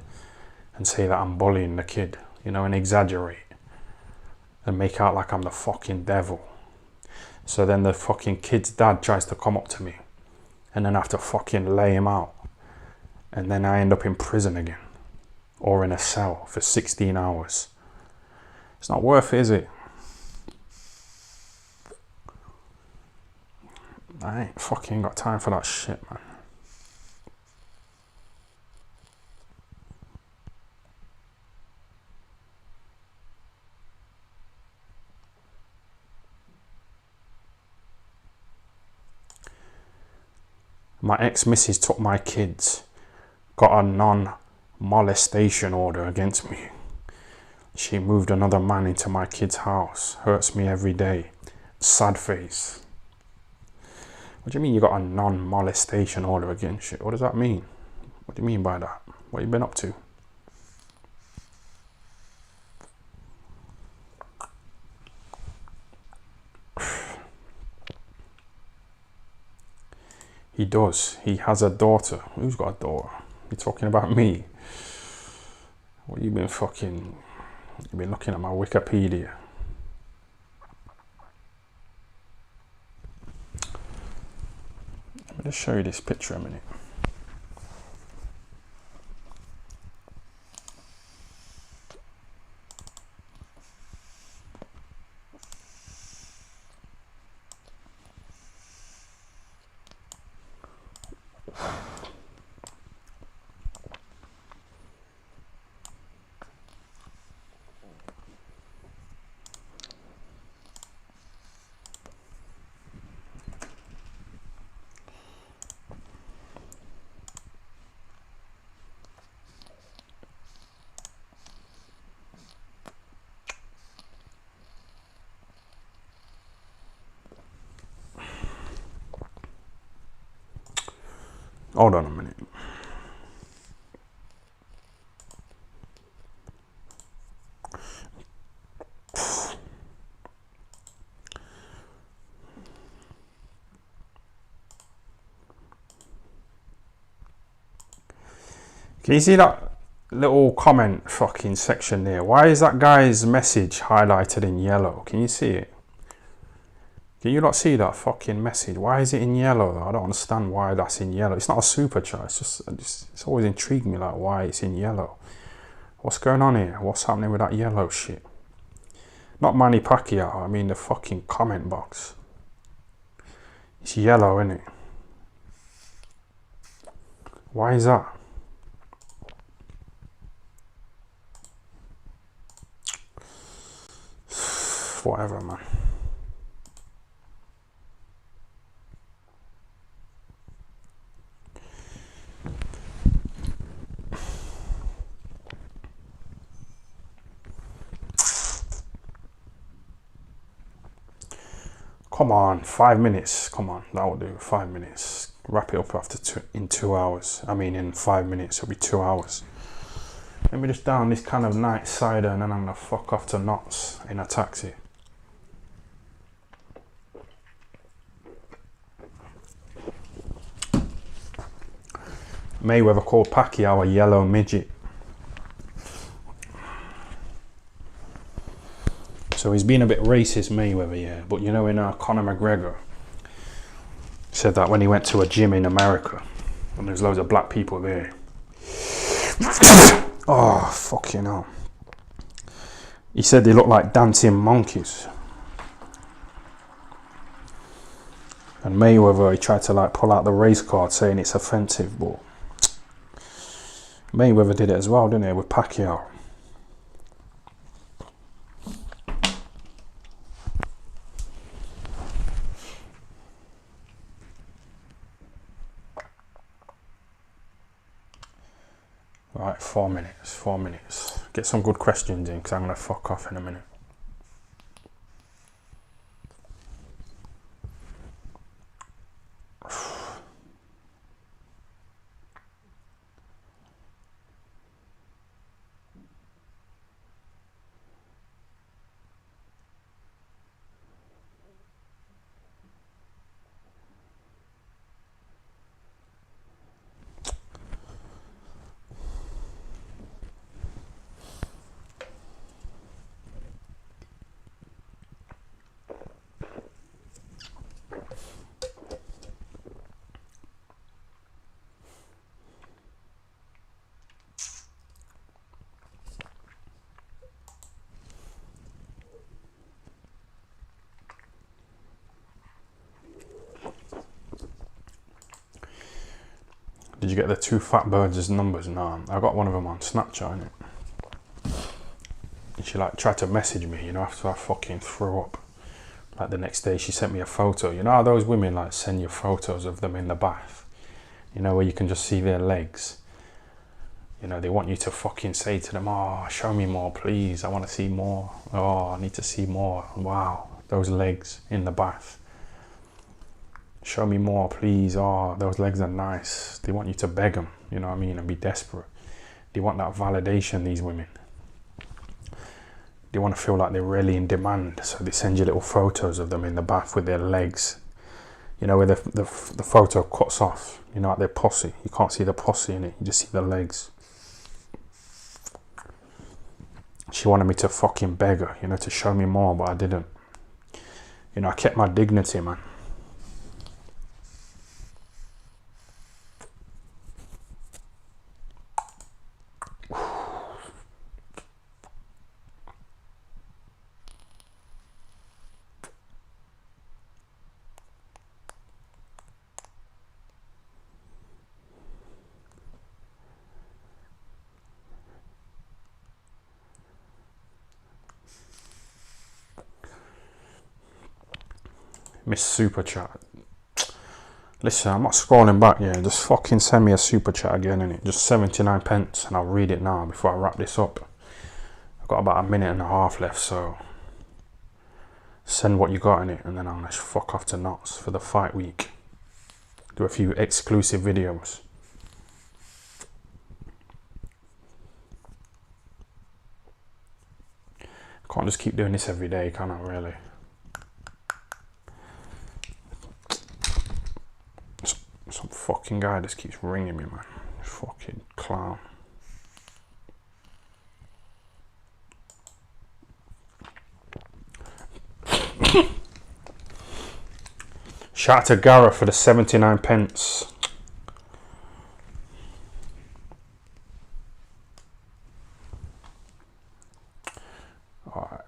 and say that I'm bullying the kid, you know, and exaggerate. And make out like I'm the fucking devil. So then the fucking kid's dad tries to come up to me, and then I have to fucking lay him out, and then I end up in prison again, or in a cell for 16 hours. It's not worth it, is it? I ain't fucking got time for that shit, man. My ex-missus took my kids, got a non-molestation order against me. She moved another man into my kid's house, hurts me every day. Sad face. What do you mean you got a non-molestation order against you? What does that mean? What do you mean by that? What have you been up to? He does. He has a daughter. Who's got a daughter? You're talking about me. What you been fucking... You've been looking at my Wikipedia. Let me just show you this picture a minute. Hold on a minute. Can you see that little comment fucking section there? Why is that guy's message highlighted in yellow? Can you see it? Can you not see that fucking message? Why is it in yellow though? I don't understand why that's in yellow. It's not a super chat. It's always intrigued me like why it's in yellow. What's going on here? What's happening with that yellow shit? Not Manny Pacquiao. I mean the fucking comment box. It's yellow, isn't it? Why is that? Whatever, man. Come on, 5 minutes. Come on, that will do. 5 minutes. Wrap it up in 2 hours. I mean, in 5 minutes, it'll be 2 hours. Let me just down this kind of night cider and then I'm gonna fuck off to Knott's in a taxi. Mayweather called Pacquiao a yellow midget. So he's been a bit racist, Mayweather, yeah. But you know, in Conor McGregor said that when he went to a gym in America and there's loads of black people there. Oh, fucking hell. He said they look like dancing monkeys. And Mayweather, he tried to like pull out the race card saying it's offensive, but Mayweather did it as well, didn't he, with Pacquiao. Right, 4 minutes, 4 minutes. Get some good questions in because I'm going to fuck off in a minute. Did you get the two fat birds' numbers? No, I got one of them on Snapchat, innit? And she like tried to message me, you know, after I fucking threw up. Like the next day she sent me a photo. You know how those women like send you photos of them in the bath? You know, where you can just see their legs. You know, they want you to fucking say to them, oh, show me more, please. I want to see more. Oh, I need to see more. Wow, those legs in the bath. Show me more, please. Oh, those legs are nice. They want you to beg them, you know what I mean, and be desperate. They want that validation, these women. They want to feel like they're really in demand, so they send you little photos of them in the bath with their legs. You know, where the photo cuts off, you know, like their posse. You can't see the posse in it, you just see the legs. She wanted me to fucking beg her, you know, to show me more, but I didn't. You know, I kept my dignity, man. Miss Super Chat. Listen, I'm not scrolling back, yeah. Just fucking send me a Super Chat again, innit? Just 79 pence, and I'll read it now before I wrap this up. I've got about a minute and a half left, so send what you got in it, and then I'm gonna fuck off to Knots for the fight week. Do a few exclusive videos. Can't just keep doing this every day, can I, really? Some fucking guy just keeps ringing me, man. Fucking clown. Shout out to Gareth for the 79 pence. Alright.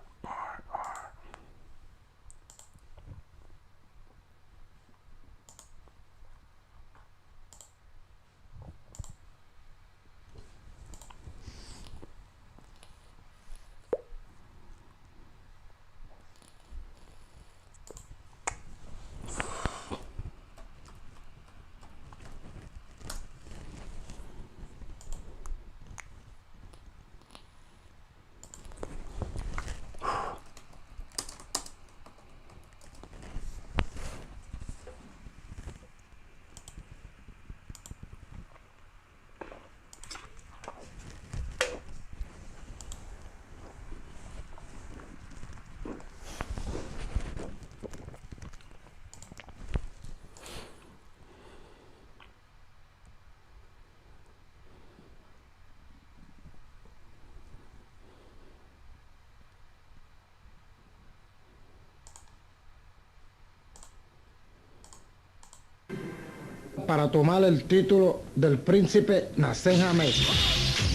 Para tomar el título del príncipe nace en Jamaica.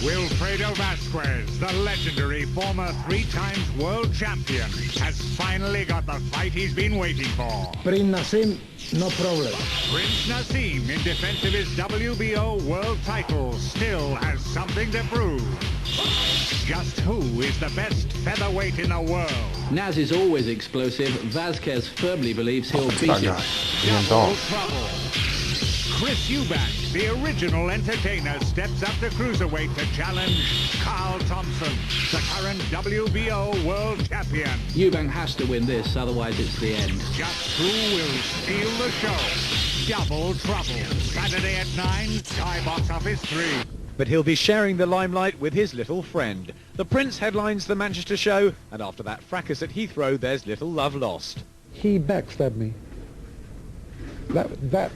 Wilfredo Vasquez, the legendary former 3 times world champion, has finally got the fight he's been waiting for. Prince Nassim, no problem. Prince Nassim, in defense of his WBO world title, still has something to prove. Just who is the best featherweight in the world? Naz is always explosive. Vasquez firmly believes he'll beat him. Double trouble. Chris Eubank, the original entertainer, steps up to cruiserweight to challenge Carl Thompson, the current WBO world champion. Eubank has to win this, otherwise it's the end. Just who will steal the show? Double trouble. Saturday at 9, Sky Box Office 3. But he'll be sharing the limelight with his little friend. The Prince headlines the Manchester show, and after that fracas at Heathrow, there's little love lost. He backstabbed me. That,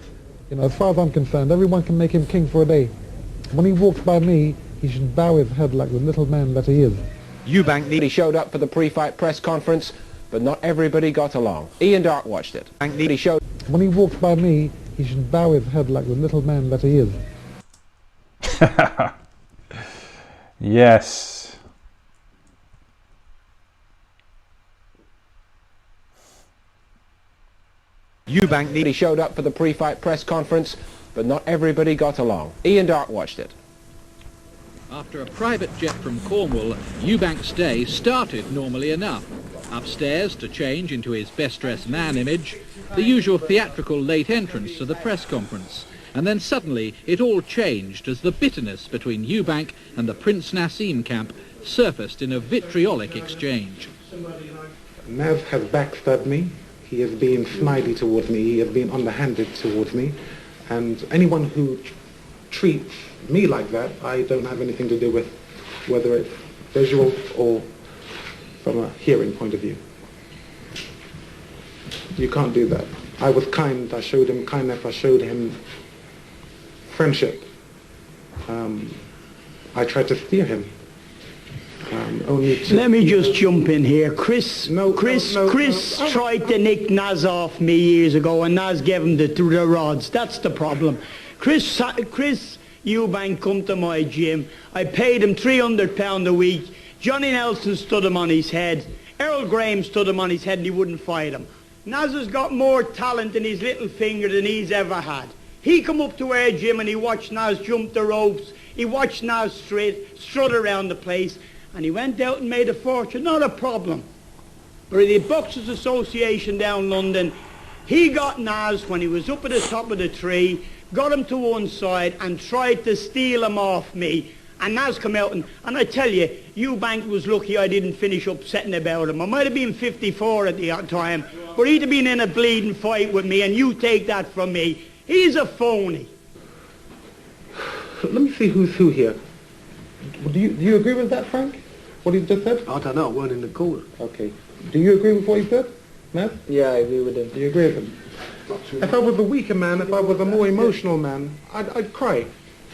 you know, as far as I'm concerned, everyone can make him king for a day. When he walks by me, he should bow his head like the little man that he is. Eubank He showed up for the pre-fight press conference, but not everybody got along. Ian Dart watched it. He showed. When he walks by me, he should bow his head like the little man that he is. Yes. Eubank showed up for the pre-fight press conference, but not everybody got along. Ian Dart watched it. After a private jet from Cornwall, Eubank's day started normally enough. Upstairs to change into his best-dressed man image, the usual theatrical late entrance to the press conference. And then suddenly it all changed as the bitterness between Eubank and the Prince Nassim camp surfaced in a vitriolic exchange. Naz has backstabbed me. He has been snidey towards me. He has been underhanded towards me. And anyone who treats me like that, I don't have anything to do with, whether it's visual or from a hearing point of view. You can't do that. I was kind. I showed him kindness. I showed him friendship. I tried to steer him. Let me just jump in here. Chris tried to nick Naz off me years ago, and Naz gave him the rods. That's the problem. Chris Eubank come to my gym. I paid him £300 a week. Johnny Nelson stood him on his head. Earl Graham stood him on his head and he wouldn't fight him. Naz has got more talent in his little finger than he's ever had. He come up to our gym and he watched Naz jump the ropes. He watched Naz strut around the place. And he went out and made a fortune. Not a problem. But the Boxers Association down London, he got Naz when he was up at the top of the tree, got him to one side and tried to steal him off me. And Naz come out and I tell you, Eubank was lucky I didn't finish upsetting about him. I might have been 54 at the time, but he'd have been in a bleeding fight with me, and you take that from me. He's a phony. Let me see who's who here. Do you agree with that, Frank? What he just said? I don't know, I weren't in the corner. Okay. Do you agree with what he said, Matt? Yeah, I agree with him. Do you agree with him? If I was a weaker man, if I was a more emotional man, I'd cry.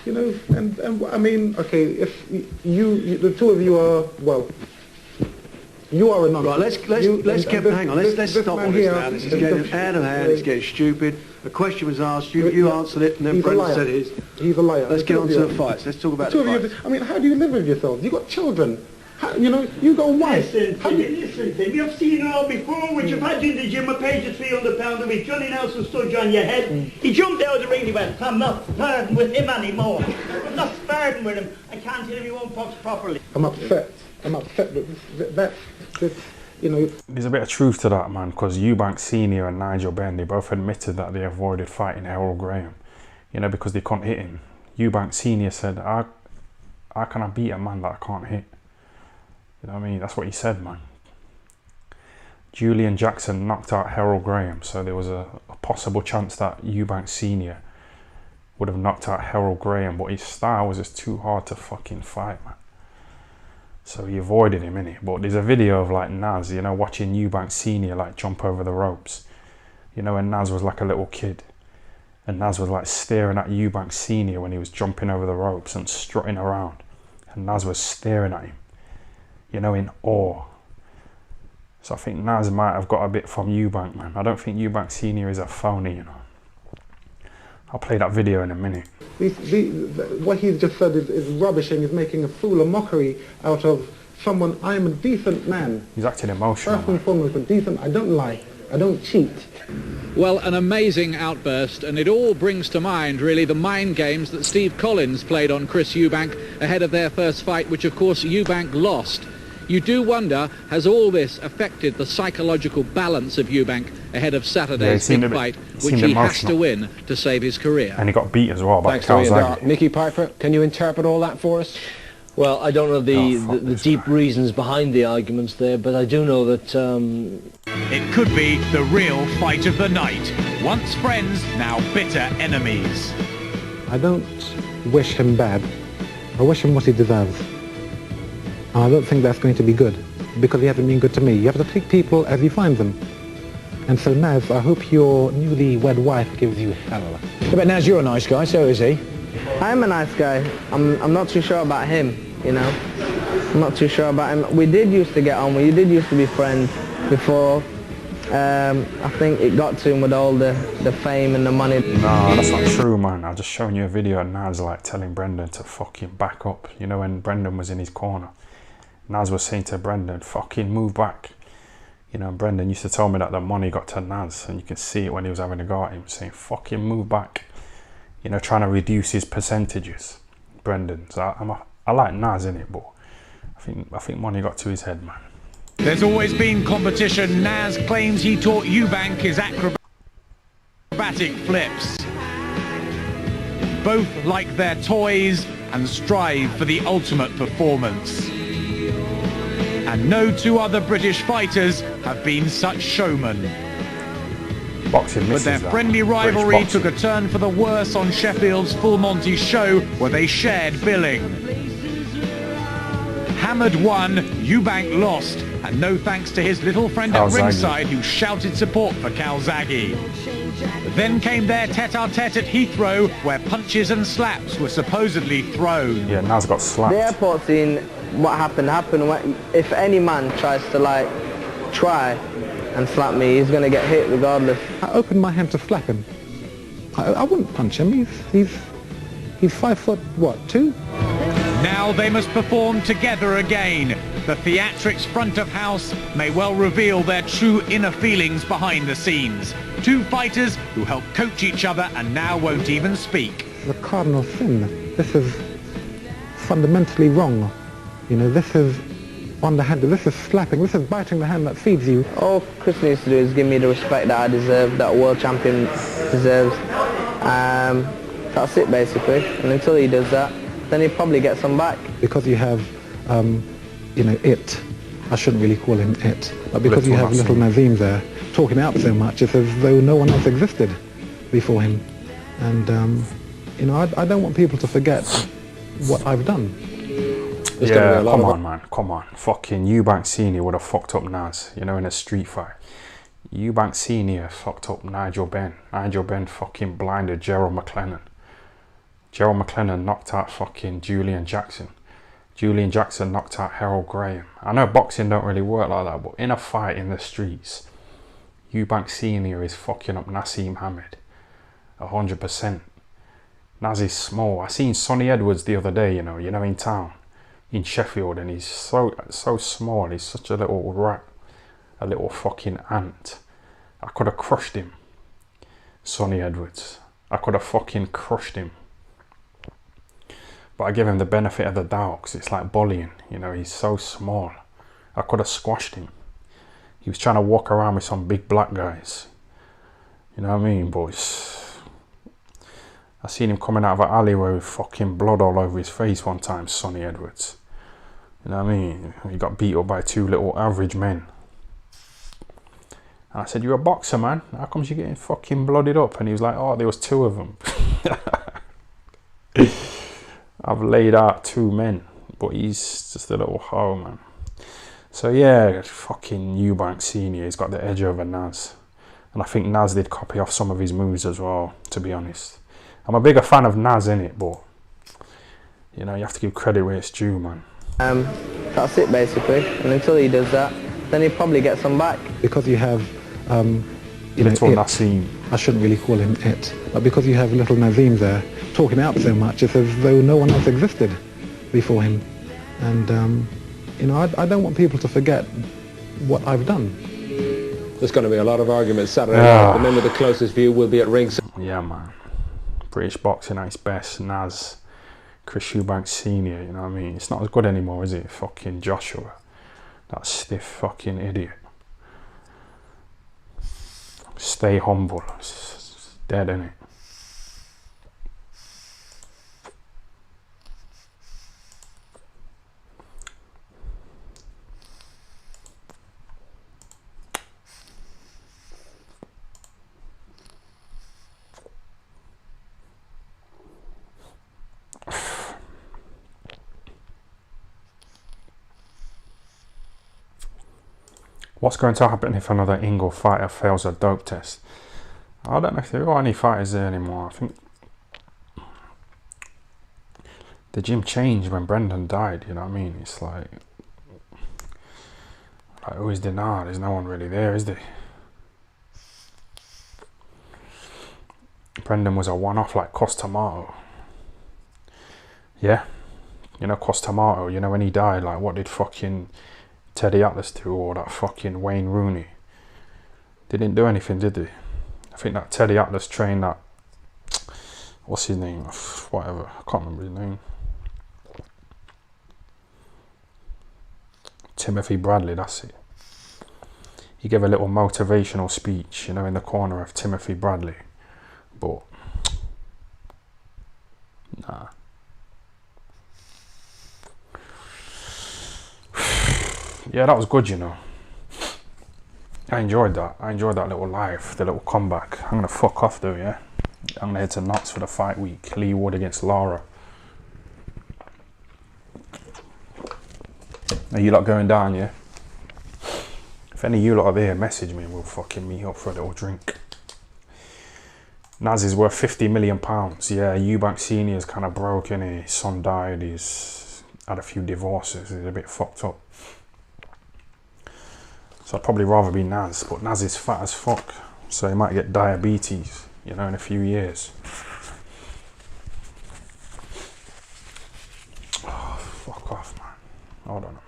You know, and I mean, okay, if you the two of you are, well, you are a non. Right, let's hang on, let's stop all this now. This is getting out of hand, it's getting stupid. A question was asked, you answered it, and then Brendan said his. He's a liar. Let's get on to the fights. Let's talk about the fights. I mean, how do you live with yourselves? You've got children. How, you know, you got a wife. Listen, Tim, you've seen it all before, which you've had in the gym. I paid you £300 a week. Johnny Nelson stood you on your head. He jumped out of the ring and he went, I'm not sparring with him anymore. I'm not sparring with him. I can't hit him, he won't box properly. I'm upset that that's, you know. There's a bit of truth to that, man, because Eubank Senior and Nigel Benn, they both admitted that they avoided fighting Harold Graham, you know, because they couldn't hit him. Eubank Senior said, how can I beat a man that I can't hit? You know what I mean? That's what he said, man. Julian Jackson knocked out Harold Graham, so there was a possible chance that Eubank Senior would have knocked out Harold Graham, but his style was just too hard to fucking fight, man. So he avoided him, innit? But there's a video of like Naz, you know, watching Eubank Senior like jump over the ropes. You know, when Naz was like a little kid. And Naz was like staring at Eubank Senior when he was jumping over the ropes and strutting around. And Naz was staring at him, you know, in awe. So I think Naz might have got a bit from Eubank, man. I don't think Eubank Senior is a phony, you know. I'll play that video in a minute. What he's just said is rubbishing, is making a fool, a mockery out of someone. I am a decent man. He's acting emotional. First and foremost, I'm decent. I don't lie. I don't cheat. Well, an amazing outburst, and it all brings to mind, really, the mind games that Steve Collins played on Chris Eubank ahead of their first fight, which, of course, Eubank lost. You do wonder, has all this affected the psychological balance of Eubank ahead of Saturday's big fight, which he has to win to save his career? And he got beat as well by Thanks, Nicky Piper, can you interpret all that for us? Well, I don't know the deep reasons behind the arguments there, but I do know that... It could be the real fight of the night. Once friends, now bitter enemies. I don't wish him bad. I wish him what he deserves. I don't think that's going to be good, because he hasn't been good to me. You have to treat people as you find them. And so Naz, I hope your newly-wed wife gives you hell. Yeah, but Naz, you're a nice guy, so is he. I'm a nice guy. I'm not too sure about him, you know. I'm not too sure about him. We did used to get on, we did used to be friends before. I think it got to him with all the fame and the money. No, that's not true, man. I've just shown you a video of Naz like telling Brendan to fucking back up. You know, when Brendan was in his corner, Naz was saying to Brendan, fucking move back. You know, and Brendan used to tell me that the money got to Naz, and you can see it when he was having a go at him, saying, fucking move back. you know, trying to reduce his percentages. Brendan. So I like Naz in it, but I think money got to his head, man. There's always been competition. Naz claims he taught Eubank his acrobatic flips. Both like their toys and strive for the ultimate performance. And no two other British fighters have been such showmen. Boxing but their that. friendly rivalry took a turn for the worse on Sheffield's Full Monty show, where they shared billing. Hammered won, Eubank lost, and no thanks to his little friend at ringside who shouted support for Calzaghe. Then came their tete-a-tete at Heathrow, where punches and slaps were supposedly thrown. Yeah, Naz got slapped. The airport scene, what happened when, if any man tries to like try and slap me, he's gonna get hit regardless. I opened my hand to slap him. I wouldn't punch him. He's 5 foot, what, 2? Now they must perform together again. The theatrics front of house may well reveal their true inner feelings behind the scenes. Two fighters who help coach each other and now won't even speak. The cardinal sin. This is fundamentally wrong. You know, this is underhanded, this is slapping, this is biting the hand that feeds you. All Chris needs to do is give me the respect that I deserve, that a world champion deserves. That's it basically, and until he does that, then he'll probably get some back. Because you have, you know, it, I shouldn't really call him it, but because you have little Nazim there, talking out so much, it's as though no one else existed before him. And, you know, I don't want people to forget what I've done. Yeah, come on, man, come on. Fucking Eubank Senior would have fucked up Naz, you know, in a street fight. Eubank Senior fucked up Nigel Benn. Nigel Benn fucking blinded Gerald McLennan. Gerald McLennan knocked out fucking Julian Jackson. Julian Jackson knocked out Harold Graham. I know boxing don't really work like that, but in a fight in the streets, Eubank Senior is fucking up Nassim Hamed. 100%. Naz is small. I seen Sonny Edwards the other day, you know, in town. In Sheffield, and he's so small. He's such a little rat, a little fucking ant. I could have crushed him, Sonny Edwards. I could have fucking crushed him. But I give him the benefit of the doubt because it's like bullying. You know, he's so small. I could have squashed him. He was trying to walk around with some big black guys. You know what I mean, boys? I seen him coming out of an alleyway with fucking blood all over his face one time, Sonny Edwards. You know what I mean? He got beat up by two little average men. And I said, you're a boxer, man. How comes you're getting fucking blooded up? And he was like, oh, there was 2 of them. I've laid out 2 men, but he's just a little hoe, man. So yeah, fucking Eubank Senior, he's got the edge over Naz. And I think Naz did copy off some of his moves as well, to be honest. I'm a bigger fan of Naz in it, but you know, you have to give credit where it's due, man. That's it basically, and until he does that, then he'll probably get some back. Because you have, you know, Nassim. I shouldn't really call him it, but because you have little Nazim there, talking out so much, it's as though no one else existed before him. And, you know, I don't want people to forget what I've done. There's going to be a lot of arguments Saturday night. Remember, the closest view will be at ringside. Yeah, man. British boxing at its best. Naz, Chris Eubank Senior, you know what I mean? It's not as good anymore, is it? Fucking Joshua. That stiff fucking idiot. Stay humble. It's dead, innit? What's going to happen if another Ingle fighter fails a dope test? I don't know if there are any fighters there anymore. I think the gym changed when Brendan died, you know what I mean? It's like who is there now? There's no one really there, is there? Brendan was a one-off like Costamato. Yeah? You know Costamato, you know when he died, like what did fucking Teddy Atlas do, or that fucking Wayne Rooney? They didn't do anything, did they? I think that Teddy Atlas trained that, what's his name? Whatever, I can't remember his name. Timothy Bradley, that's it. He gave a little motivational speech, you know, in the corner of Timothy Bradley. But, nah. Yeah, that was good, you know. I enjoyed that. I enjoyed that little live, the little comeback. I'm gonna fuck off though, yeah? I'm gonna head to Knots for the fight week. Lee Wood against Lara. Are you lot going down, yeah? If any of you lot are there, message me and we'll fucking meet up for a little drink. Naz is worth £50 million. Yeah, Eubank Senior's kind of broke, innit? His son died, he's had a few divorces, he's a bit fucked up. So I'd probably rather be Naz, but Naz is fat as fuck, so he might get diabetes, you know, in a few years. Oh, fuck off, man. Hold on a minute.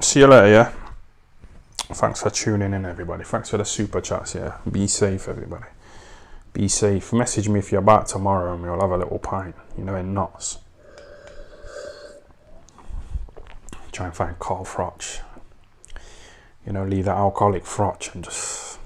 See you later, yeah? Thanks for tuning in, everybody. Thanks for the super chats, yeah? Be safe, everybody. Be safe. Message me if you're back tomorrow and we'll have a little pint, you know, in Knots. Try and find Carl Froch. You know, leave the alcoholic Froch and just